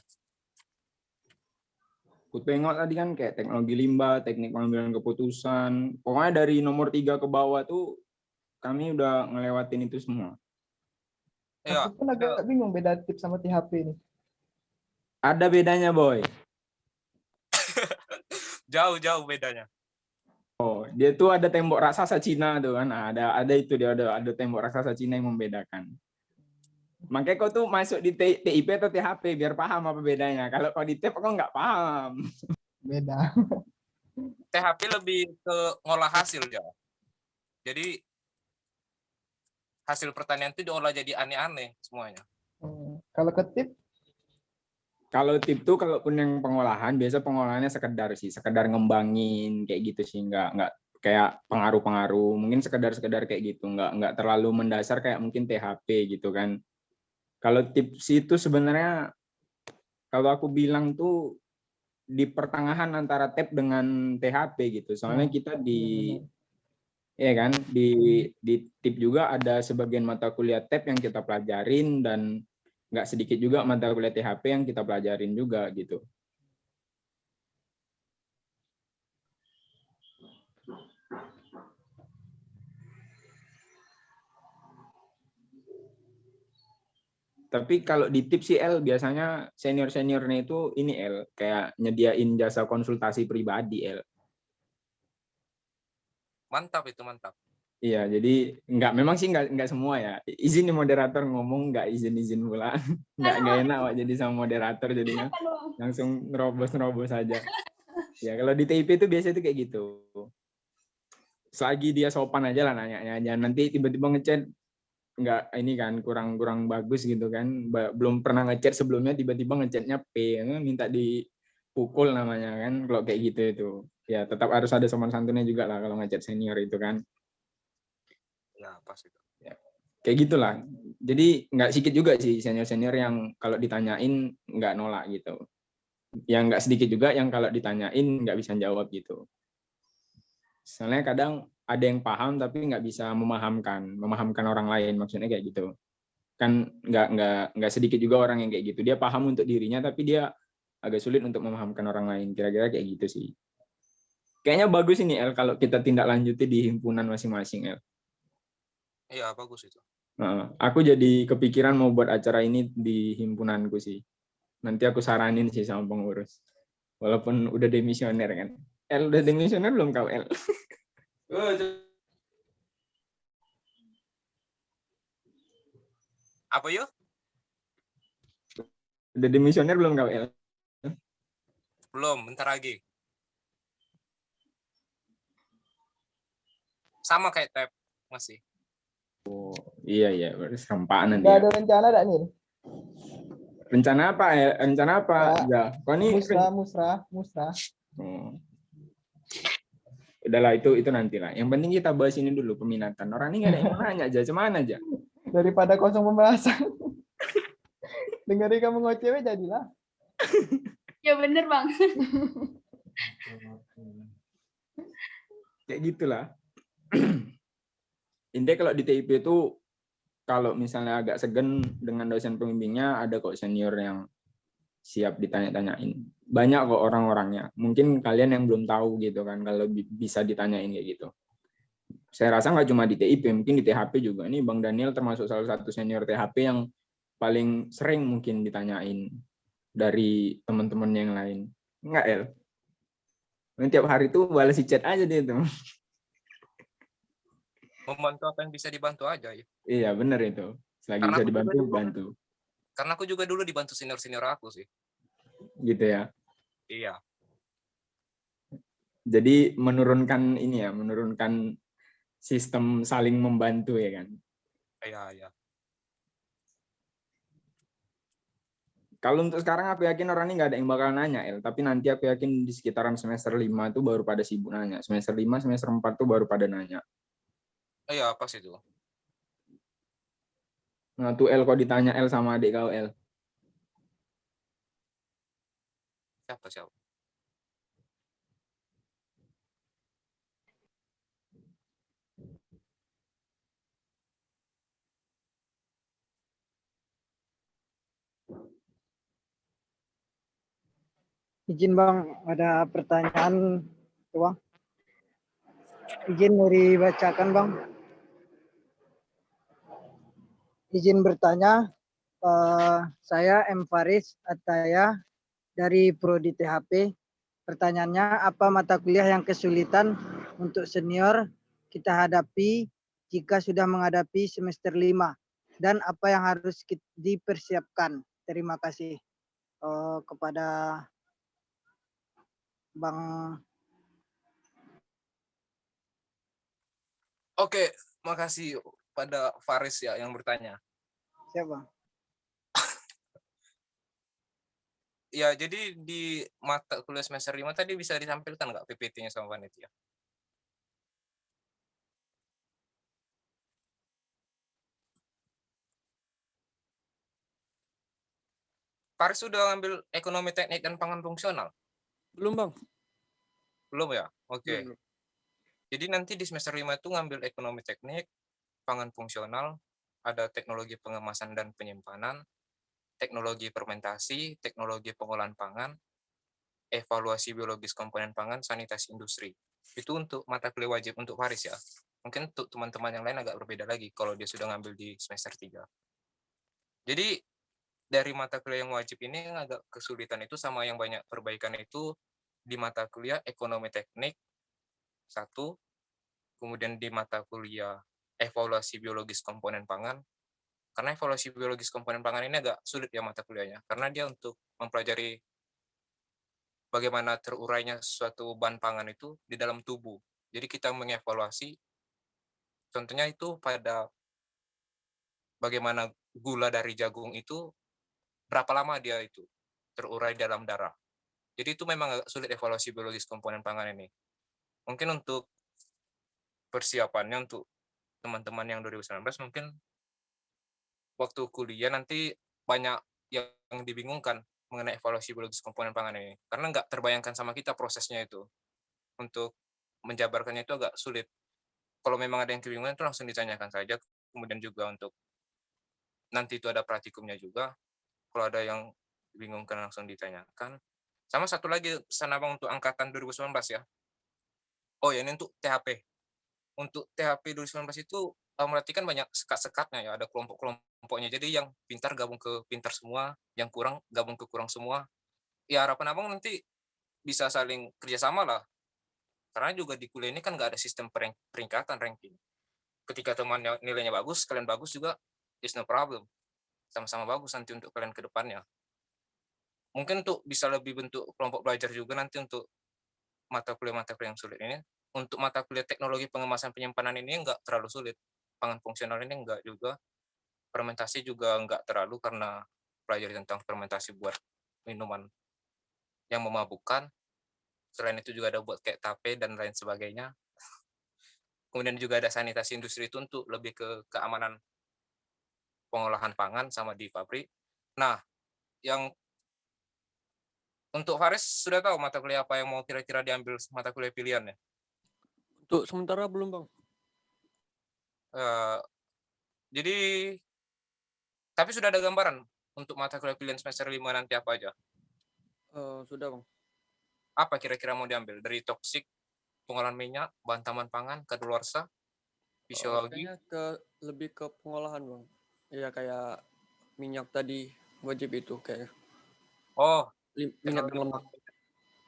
Aku tengok tadi kan kayak teknologi limbah, teknik pengambilan keputusan. Pokoknya dari nomor 3 ke bawah tuh kami udah ngelewatin itu semua. Iya. Aku pun agak bingung beda tip sama THP ini. Ada bedanya, Boy. Jauh-jauh bedanya. Oh, dia tuh ada tembok raksasa Cina tuh kan. Nah, ada itu dia ada tembok raksasa Cina yang membedakan. Makanya kau tuh masuk di TIP atau THP biar paham apa bedanya. Kalau kau di TIP kau nggak paham. Beda. THP lebih ke ngolah hasil ya. Jadi hasil pertanian itu diolah jadi aneh-aneh semuanya. Kalau ke tip? Kalau tip tuh kalaupun yang pengolahan biasa pengolahannya sekedar ngembangin kayak gitu sih, nggak kayak pengaruh-pengaruh, mungkin sekedar kayak gitu, nggak terlalu mendasar kayak mungkin THP gitu kan. Kalau tips itu sebenarnya kalau aku bilang tuh di pertengahan antara TEP dengan THP gitu. Soalnya kita ya kan di TIP juga ada sebagian mata kuliah TEP yang kita pelajarin dan nggak sedikit juga mata kuliah THP yang kita pelajarin juga gitu. Tapi kalau di tips sih L biasanya senior-seniornya itu ini L kayak nyediain jasa konsultasi pribadi L. Mantap itu, mantap. Iya, jadi memang sih nggak semua ya. Izin nih moderator ngomong, nggak izin pula. Nggak enak Wak, jadi sama moderator jadinya langsung nerobos aja. Ya kalau di TIP itu biasanya itu kayak gitu. selagi dia sopan aja lah nanya, jangan nanti tiba-tiba ngechat nggak ini kan kurang bagus gitu kan, belum pernah ngechat sebelumnya tiba-tiba ngechatnya P, minta dipukul namanya kan kalau kayak gitu itu. Ya tetap harus ada sopan santunnya juga lah kalau ngechat senior itu kan. Ya, pas itu. Ya, kayak gitulah. Jadi nggak sedikit juga sih senior-senior yang kalau ditanyain nggak nolak gitu. Yang nggak sedikit juga yang kalau ditanyain nggak bisa jawab gitu. Soalnya kadang ada yang paham tapi nggak bisa memahamkan orang lain, maksudnya kayak gitu. Kan nggak sedikit juga orang yang kayak gitu. Dia paham untuk dirinya tapi dia agak sulit untuk memahamkan orang lain. Kira-kira kayak gitu sih. Kayaknya bagus ini El kalau kita tindak lanjuti di himpunan masing-masing El. Iya, bagus itu. Aku jadi kepikiran mau buat acara ini di himpunanku sih. Nanti aku saranin sih sama pengurus. Walaupun udah demisioner kan. El udah demisioner belum kau El? Apa yuk? Udah demisioner belum kau El? Belum, bentar lagi. Sama kayak Tep, masih. Iya, serempaan nanti. Udah Ya. ada rencana enggak nih? Rencana apa ya? Rencana apa? Ya, kau nih Musrah. Udahlah itu nanti lah. Yang penting kita bahas ini dulu peminatan. Orang ini nggak ada yang mau nanya aja, cuman aja. Daripada kosong pembahasan. Dengerin kamu ngoceh jadilah. Ya bener Bang. Kayak gitulah. Intinya kalau di TIP itu kalau misalnya agak segen dengan dosen pembimbingnya, ada kok senior yang siap ditanya-tanyain. Banyak kok orang-orangnya. Mungkin kalian yang belum tahu gitu kan, kalau bisa ditanyain kayak gitu. Saya rasa nggak cuma di TIP, mungkin di THP juga. Ini Bang Daniel termasuk salah satu senior THP yang paling sering mungkin ditanyain dari teman-teman yang lain. Enggak, El? Tiap hari tuh balas chat aja dia tuh. Membantu apa yang bisa dibantu aja ya. Iya, benar itu. Selagi bisa dibantu, bantu. Karena aku juga dulu dibantu senior-senior aku sih. Gitu ya. Iya. Jadi menurunkan ini ya, menurunkan sistem saling membantu ya kan. Iya. Kalau untuk sekarang aku yakin orang ini nggak ada yang bakal nanya, El. Tapi nanti aku yakin di sekitaran semester 5 itu baru pada sibuk nanya. Semester 5, semester 4 tuh baru pada nanya. Iya, pas itu. Nah tuh El kok ditanya El sama adik kau El. Siapa? Izin Bang, ada pertanyaan Bang. Izin dari bacakan Bang. Izin bertanya, saya M. Faris Ataya dari Prodi THP. Pertanyaannya, apa mata kuliah yang kesulitan untuk senior kita hadapi jika sudah menghadapi semester 5? Dan apa yang harus dipersiapkan? Terima kasih kepada Bang. Oke, makasih pada Faris ya yang bertanya. Siapa? Ya, jadi di mata kuliah semester 5 tadi bisa ditampilkan nggak PPT-nya sama panitia? Faris sudah ngambil ekonomi teknik dan pangan fungsional? Belum, Bang. Belum ya? Oke. Jadi nanti di semester 5 itu ngambil ekonomi teknik, pangan fungsional, ada teknologi pengemasan dan penyimpanan, teknologi fermentasi, teknologi pengolahan pangan, evaluasi biologis komponen pangan, sanitasi industri. Itu untuk mata kuliah wajib untuk Faris ya. Mungkin untuk teman-teman yang lain agak berbeda lagi kalau dia sudah ngambil di semester 3. Jadi dari mata kuliah yang wajib ini yang agak kesulitan itu sama yang banyak perbaikan itu di mata kuliah ekonomi teknik 1, kemudian di mata kuliah evaluasi biologis komponen pangan. Karena evaluasi biologis komponen pangan ini agak sulit ya mata kuliahnya, karena dia untuk mempelajari bagaimana terurainya suatu bahan pangan itu di dalam tubuh. Jadi kita mengevaluasi, contohnya itu pada bagaimana gula dari jagung itu, berapa lama dia itu terurai dalam darah. Jadi itu memang agak sulit evaluasi biologis komponen pangan ini. Mungkin untuk persiapannya untuk teman-teman yang 2019 mungkin waktu kuliah nanti banyak yang dibingungkan mengenai evaluasi biologis komponen pangan ini. Karena nggak terbayangkan sama kita prosesnya itu. Untuk menjabarkannya itu agak sulit. Kalau memang ada yang kebingungan itu langsung ditanyakan saja. Kemudian juga untuk nanti itu ada praktikumnya juga. Kalau ada yang dibingungkan langsung ditanyakan. Sama satu lagi pesan abang untuk angkatan 2019 ya. Oh ya, ini untuk THP. Untuk THP 2019 itu berarti kan banyak sekat-sekatnya ya, ada kelompok-kelompoknya. Jadi yang pintar gabung ke pintar semua, yang kurang gabung ke kurang semua. Ya harapan abang nanti bisa saling kerjasama lah. Karena juga di kuliah ini kan nggak ada sistem peringkatan, ranking. Ketika temannya nilainya bagus, kalian bagus juga, is no problem. Sama-sama bagus nanti untuk kalian ke depannya. Mungkin untuk bisa lebih bentuk kelompok belajar juga nanti untuk mata kuliah-mata kuliah yang sulit ini. Untuk mata kuliah teknologi pengemasan penyimpanan ini enggak terlalu sulit. Pangan fungsional ini enggak juga. Fermentasi juga enggak terlalu karena pelajari tentang fermentasi buat minuman yang memabukkan. Selain itu juga ada buat kayak tape dan lain sebagainya. Kemudian juga ada sanitasi industri itu untuk lebih ke keamanan pengolahan pangan sama di pabrik. Nah, yang untuk Faris sudah tahu mata kuliah apa yang mau kira-kira diambil mata kuliah pilihan ya? Untuk sementara belum, Bang. Eh, jadi, tapi sudah ada gambaran untuk mata kuliah pilihan semester 5 nanti apa aja? Sudah, Bang. Apa kira-kira mau diambil? Dari toksik, pengolahan minyak, bahan taman pangan, kadaluarsa, fisiologi? Kayaknya lebih ke pengolahan, Bang. Iya, kayak minyak tadi wajib itu kayak Oh, minyak dan teknologi lemak.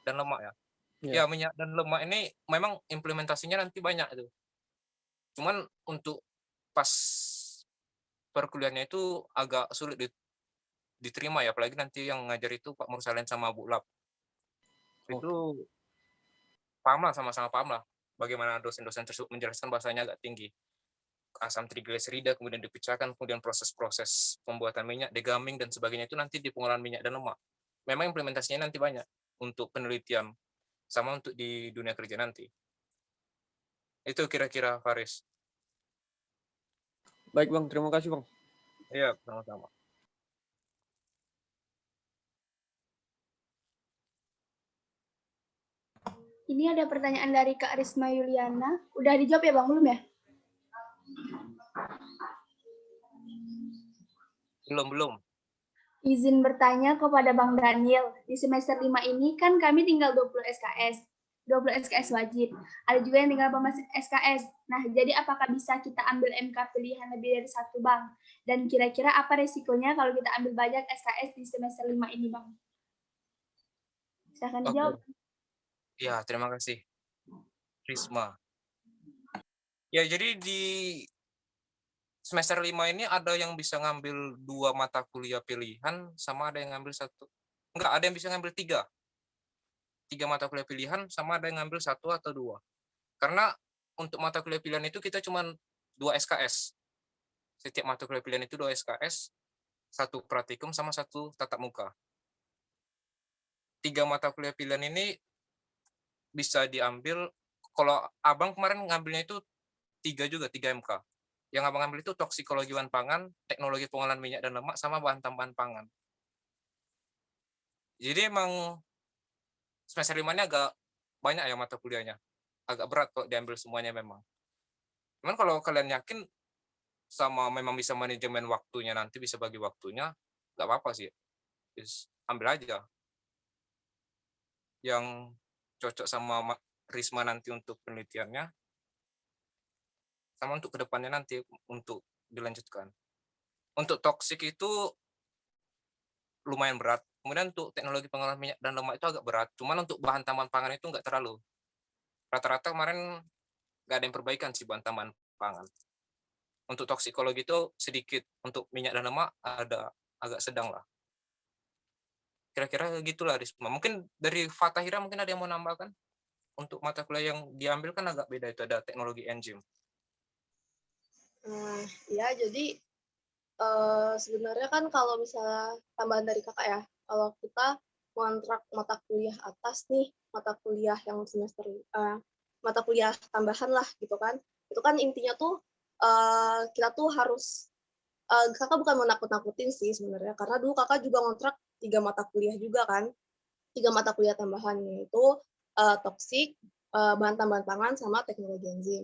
dan lemak ya? Iya. Ya, minyak dan lemak ini memang implementasinya nanti banyak itu. Cuman untuk pas perkuliahannya itu agak sulit diterima ya, apalagi nanti yang ngajar itu Pak Mursalin sama Bu Lab. Itu paham lah, sama-sama paham lah bagaimana dosen-dosen tersebut menjelaskan bahasanya agak tinggi. Asam trigliserida, kemudian dipecahkan, kemudian proses-proses pembuatan minyak, degamming, dan sebagainya itu nanti di pengolahan minyak dan lemak. Memang implementasinya nanti banyak untuk penelitian, sama untuk di dunia kerja nanti. Itu kira-kira Faris. Baik, Bang. Terima kasih, Bang. Iya, sama-sama. Ini ada pertanyaan dari Kak Risma Yuliana. Udah dijawab ya Bang, belum ya? Belum. Izin bertanya kepada Bang Daniel. Di semester 5 ini kan kami tinggal 20 SKS. 20 SKS wajib. Ada juga yang tinggal SKS. Nah, jadi apakah bisa kita ambil MK pilihan lebih dari satu, Bang? Dan kira-kira apa resikonya kalau kita ambil banyak SKS di semester 5 ini, Bang? Silahkan dijawab. Ya, terima kasih. Risma. Ya, jadi di semester 5 ini ada yang bisa ngambil 2 mata kuliah pilihan, sama ada yang ngambil 1. Enggak, ada yang bisa ngambil 3. 3 mata kuliah pilihan, sama ada yang ngambil 1 atau 2. Karena untuk mata kuliah pilihan itu kita cuma 2 SKS. Setiap mata kuliah pilihan itu 2 SKS, 1 praktikum sama 1 tatap muka. 3 mata kuliah pilihan ini bisa diambil, kalau abang kemarin ngambilnya itu 3 juga, 3 MK. Yang abang ambil itu toksikologi bahan pangan, teknologi pengolahan minyak dan lemak, sama bahan tambahan pangan. Jadi emang semester 5 ini agak banyak ya mata kuliahnya. Agak berat kalau diambil semuanya memang. Cuman kalau kalian yakin sama memang bisa manajemen waktunya, nanti bisa bagi waktunya, nggak apa-apa sih. Just ambil aja. Yang cocok sama Risma nanti untuk penelitiannya, sama untuk kedepannya nanti untuk dilanjutkan. Untuk toksik itu lumayan berat. Kemudian untuk teknologi pengolahan minyak dan lemak itu agak berat. Cuman untuk bahan tambahan pangan itu nggak terlalu. Rata-rata kemarin nggak ada yang perbaikan sih bahan tambahan pangan. Untuk toksikologi itu sedikit. Untuk minyak dan lemak ada agak sedang lah. Kira-kira gitulah Risma. Mungkin dari Fatahira mungkin ada yang mau nambahkan? untuk mata kuliah yang diambil kan agak beda, itu ada teknologi enzim. Ya, jadi sebenarnya kan kalau misalnya tambahan dari kakak ya, kalau kita kontrak mata kuliah atas nih, mata kuliah yang semester, mata kuliah tambahan lah gitu kan, itu kan intinya tuh kita tuh harus, kakak bukan mau nakut-nakutin sih sebenarnya, karena dulu kakak juga ngontrak 3 mata kuliah juga kan, 3 mata kuliah tambahan, yaitu toksik, bahan tambahan pangan, sama teknologi enzim.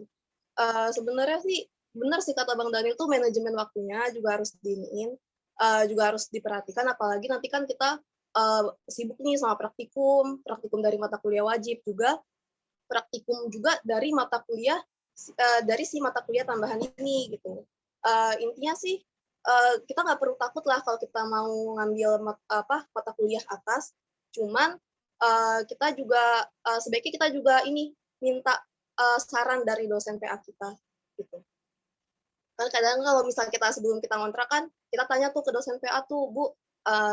Sebenarnya sih benar sih kata Bang Daniel tuh manajemen waktunya juga harus diiniin, juga harus diperhatikan, apalagi nanti kan kita sibuk nih sama praktikum dari mata kuliah wajib, juga praktikum juga dari mata kuliah dari si mata kuliah tambahan ini gitu. Intinya sih kita nggak perlu takut lah kalau kita mau ngambil mata kuliah atas, cuman kita juga sebaiknya kita juga ini minta saran dari dosen PA kita gitu. Kan kadang kalau misalnya kita sebelum kita ngontrak kan kita tanya tuh ke dosen PA tuh, Bu,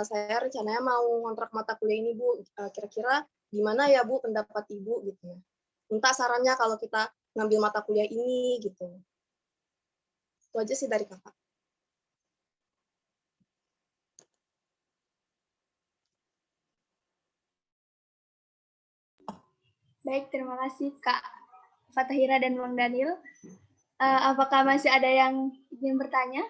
saya rencananya mau ngontrak mata kuliah ini, Bu, kira-kira gimana ya, Bu, pendapat Ibu gitu ya. Minta sarannya kalau kita ngambil mata kuliah ini gitu. Itu aja sih dari kakak. Baik, terima kasih Kak Fatahira dan Bang Daniel. Apakah masih ada yang ingin bertanya?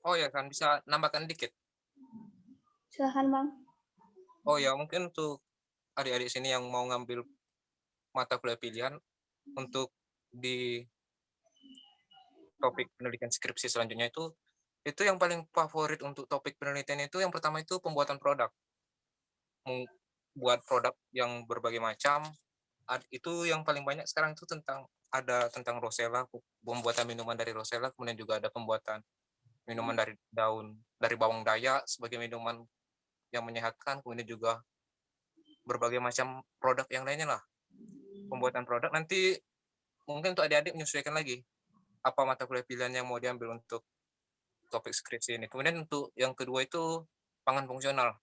Oh ya kan, bisa nambahkan dikit. Silakan Bang. Oh ya, mungkin untuk adik-adik sini yang mau ngambil mata kuliah pilihan untuk di topik penelitian skripsi selanjutnya itu yang paling favorit untuk topik penelitian itu yang pertama itu pembuatan produk. Membuat produk yang berbagai macam, itu yang paling banyak sekarang itu tentang rosella, pembuatan minuman dari rosella, kemudian juga ada pembuatan minuman dari dari bawang daya sebagai minuman yang menyehatkan, kemudian juga berbagai macam produk yang lainnya lah. Pembuatan produk nanti mungkin untuk adik-adik menyesuaikan lagi apa mata kuliah pilihan yang mau diambil untuk topik skripsi ini. Kemudian untuk yang kedua itu pangan fungsional,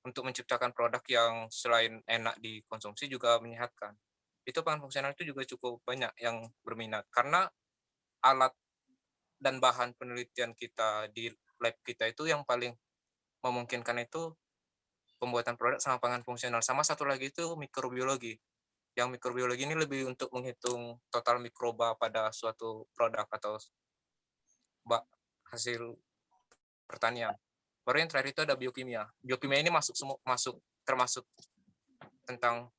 untuk menciptakan produk yang selain enak dikonsumsi juga menyehatkan. Itu pangan fungsional itu juga cukup banyak yang berminat, karena alat dan bahan penelitian kita di lab kita itu yang paling memungkinkan itu pembuatan produk sama pangan fungsional. Sama satu lagi itu mikrobiologi. Yang mikrobiologi ini lebih untuk menghitung total mikroba pada suatu produk atau hasil pertanian. Baru yang terakhir itu ada biokimia. Biokimia ini termasuk tentang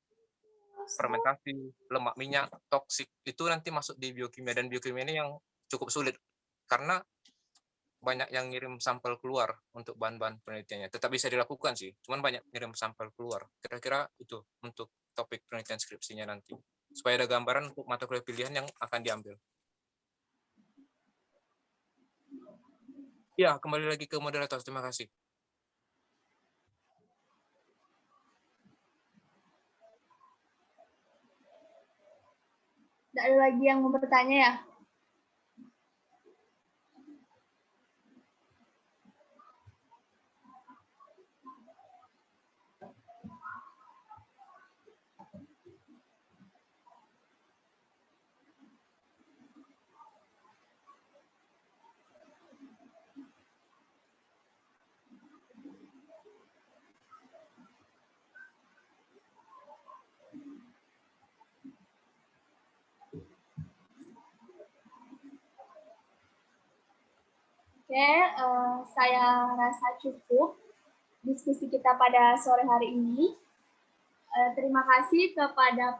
fermentasi, lemak minyak, toksik, itu nanti masuk di biokimia, dan biokimia ini yang cukup sulit karena banyak yang ngirim sampel keluar untuk bahan-bahan penelitiannya. Tetap bisa dilakukan sih, cuman banyak ngirim sampel keluar. Kira-kira itu untuk topik penelitian skripsinya nanti, supaya ada gambaran untuk mata kuliah pilihan yang akan diambil. Ya, kembali lagi ke moderator. Terima kasih. Tidak ada lagi yang mau bertanya ya? Oke, saya rasa cukup diskusi kita pada sore hari ini. Terima kasih kepada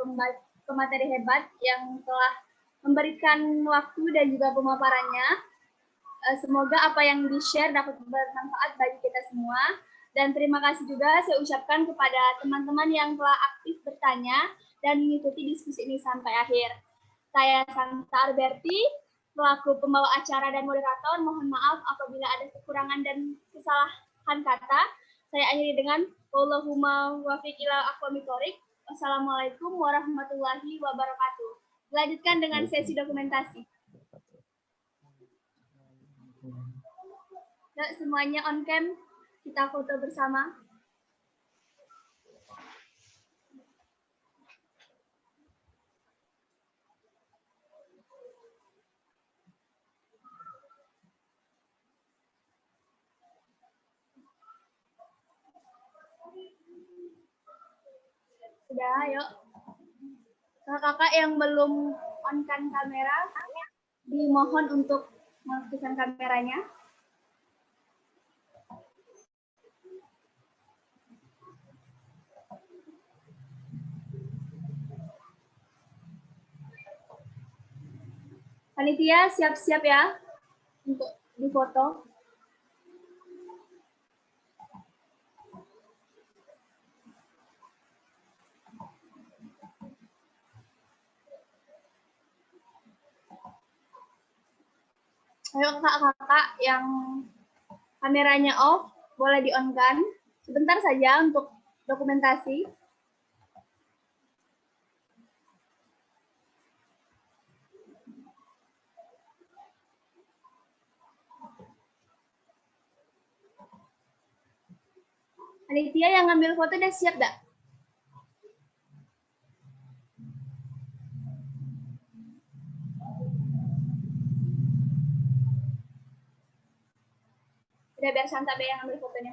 pemateri hebat yang telah memberikan waktu dan juga pemaparannya. Semoga apa yang di-share dapat bermanfaat bagi kita semua. Dan terima kasih juga saya ucapkan kepada teman-teman yang telah aktif bertanya dan mengikuti diskusi ini sampai akhir. Saya Santa Alberti, selaku pembawa acara dan moderator, mohon maaf apabila ada kekurangan dan kesalahan kata. Saya akhiri dengan Allahumma wafiq ila aqwamit thoriq. Wassalamualaikum warahmatullahi wabarakatuh. Lanjutkan dengan sesi dokumentasi. Yuk, semuanya on cam, kita foto bersama. Sudah, yuk. Kakak-kakak yang belum on-kan kamera, dimohon untuk mengaktifkan kameranya. Panitia siap-siap ya untuk difoto. Ayo kakak-kakak yang kameranya off, boleh di-on-kan. Sebentar saja untuk dokumentasi. Panitia yang ngambil foto udah siap gak? Udah, biar Santa Be yang ambil fotonya.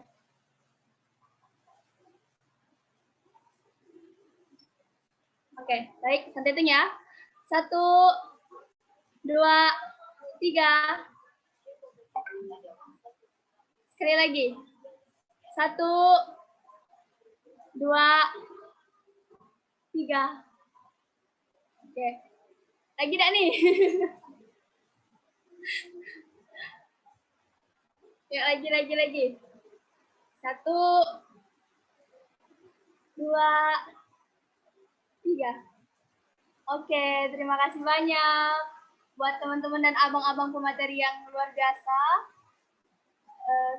Oke, baik. Santa itu ya. 1, 2, 3. Sekali lagi. 1, 2, 3. Oke. Lagi enggak nih? Ya, lagi. 1, 2, 3. Oke, terima kasih banyak buat teman-teman dan abang-abang pemateri yang luar biasa.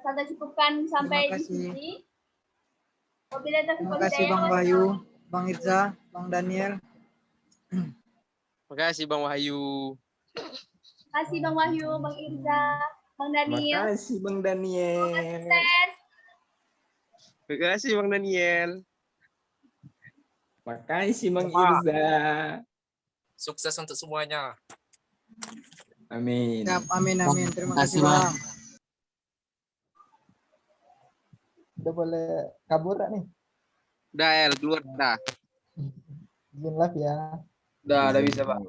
Saya cukupkan sampai di sini. Terima kasih Bang Wahyu, Bang Irza, Bang Daniel. Terima kasih Bang Wahyu. Terima kasih Bang Wahyu, Bang Irza, Bang Daniel. Terima kasih Bang Daniel. Sukses. Terima kasih Bang Daniel. Terima kasih Bang Irza. Sukses untuk semuanya. Amin. Siap, amin. Terima kasih Bang. Udah boleh kabur tak nih? Udah, El, keluar dah. Izin live ya. Udah bisa Pak.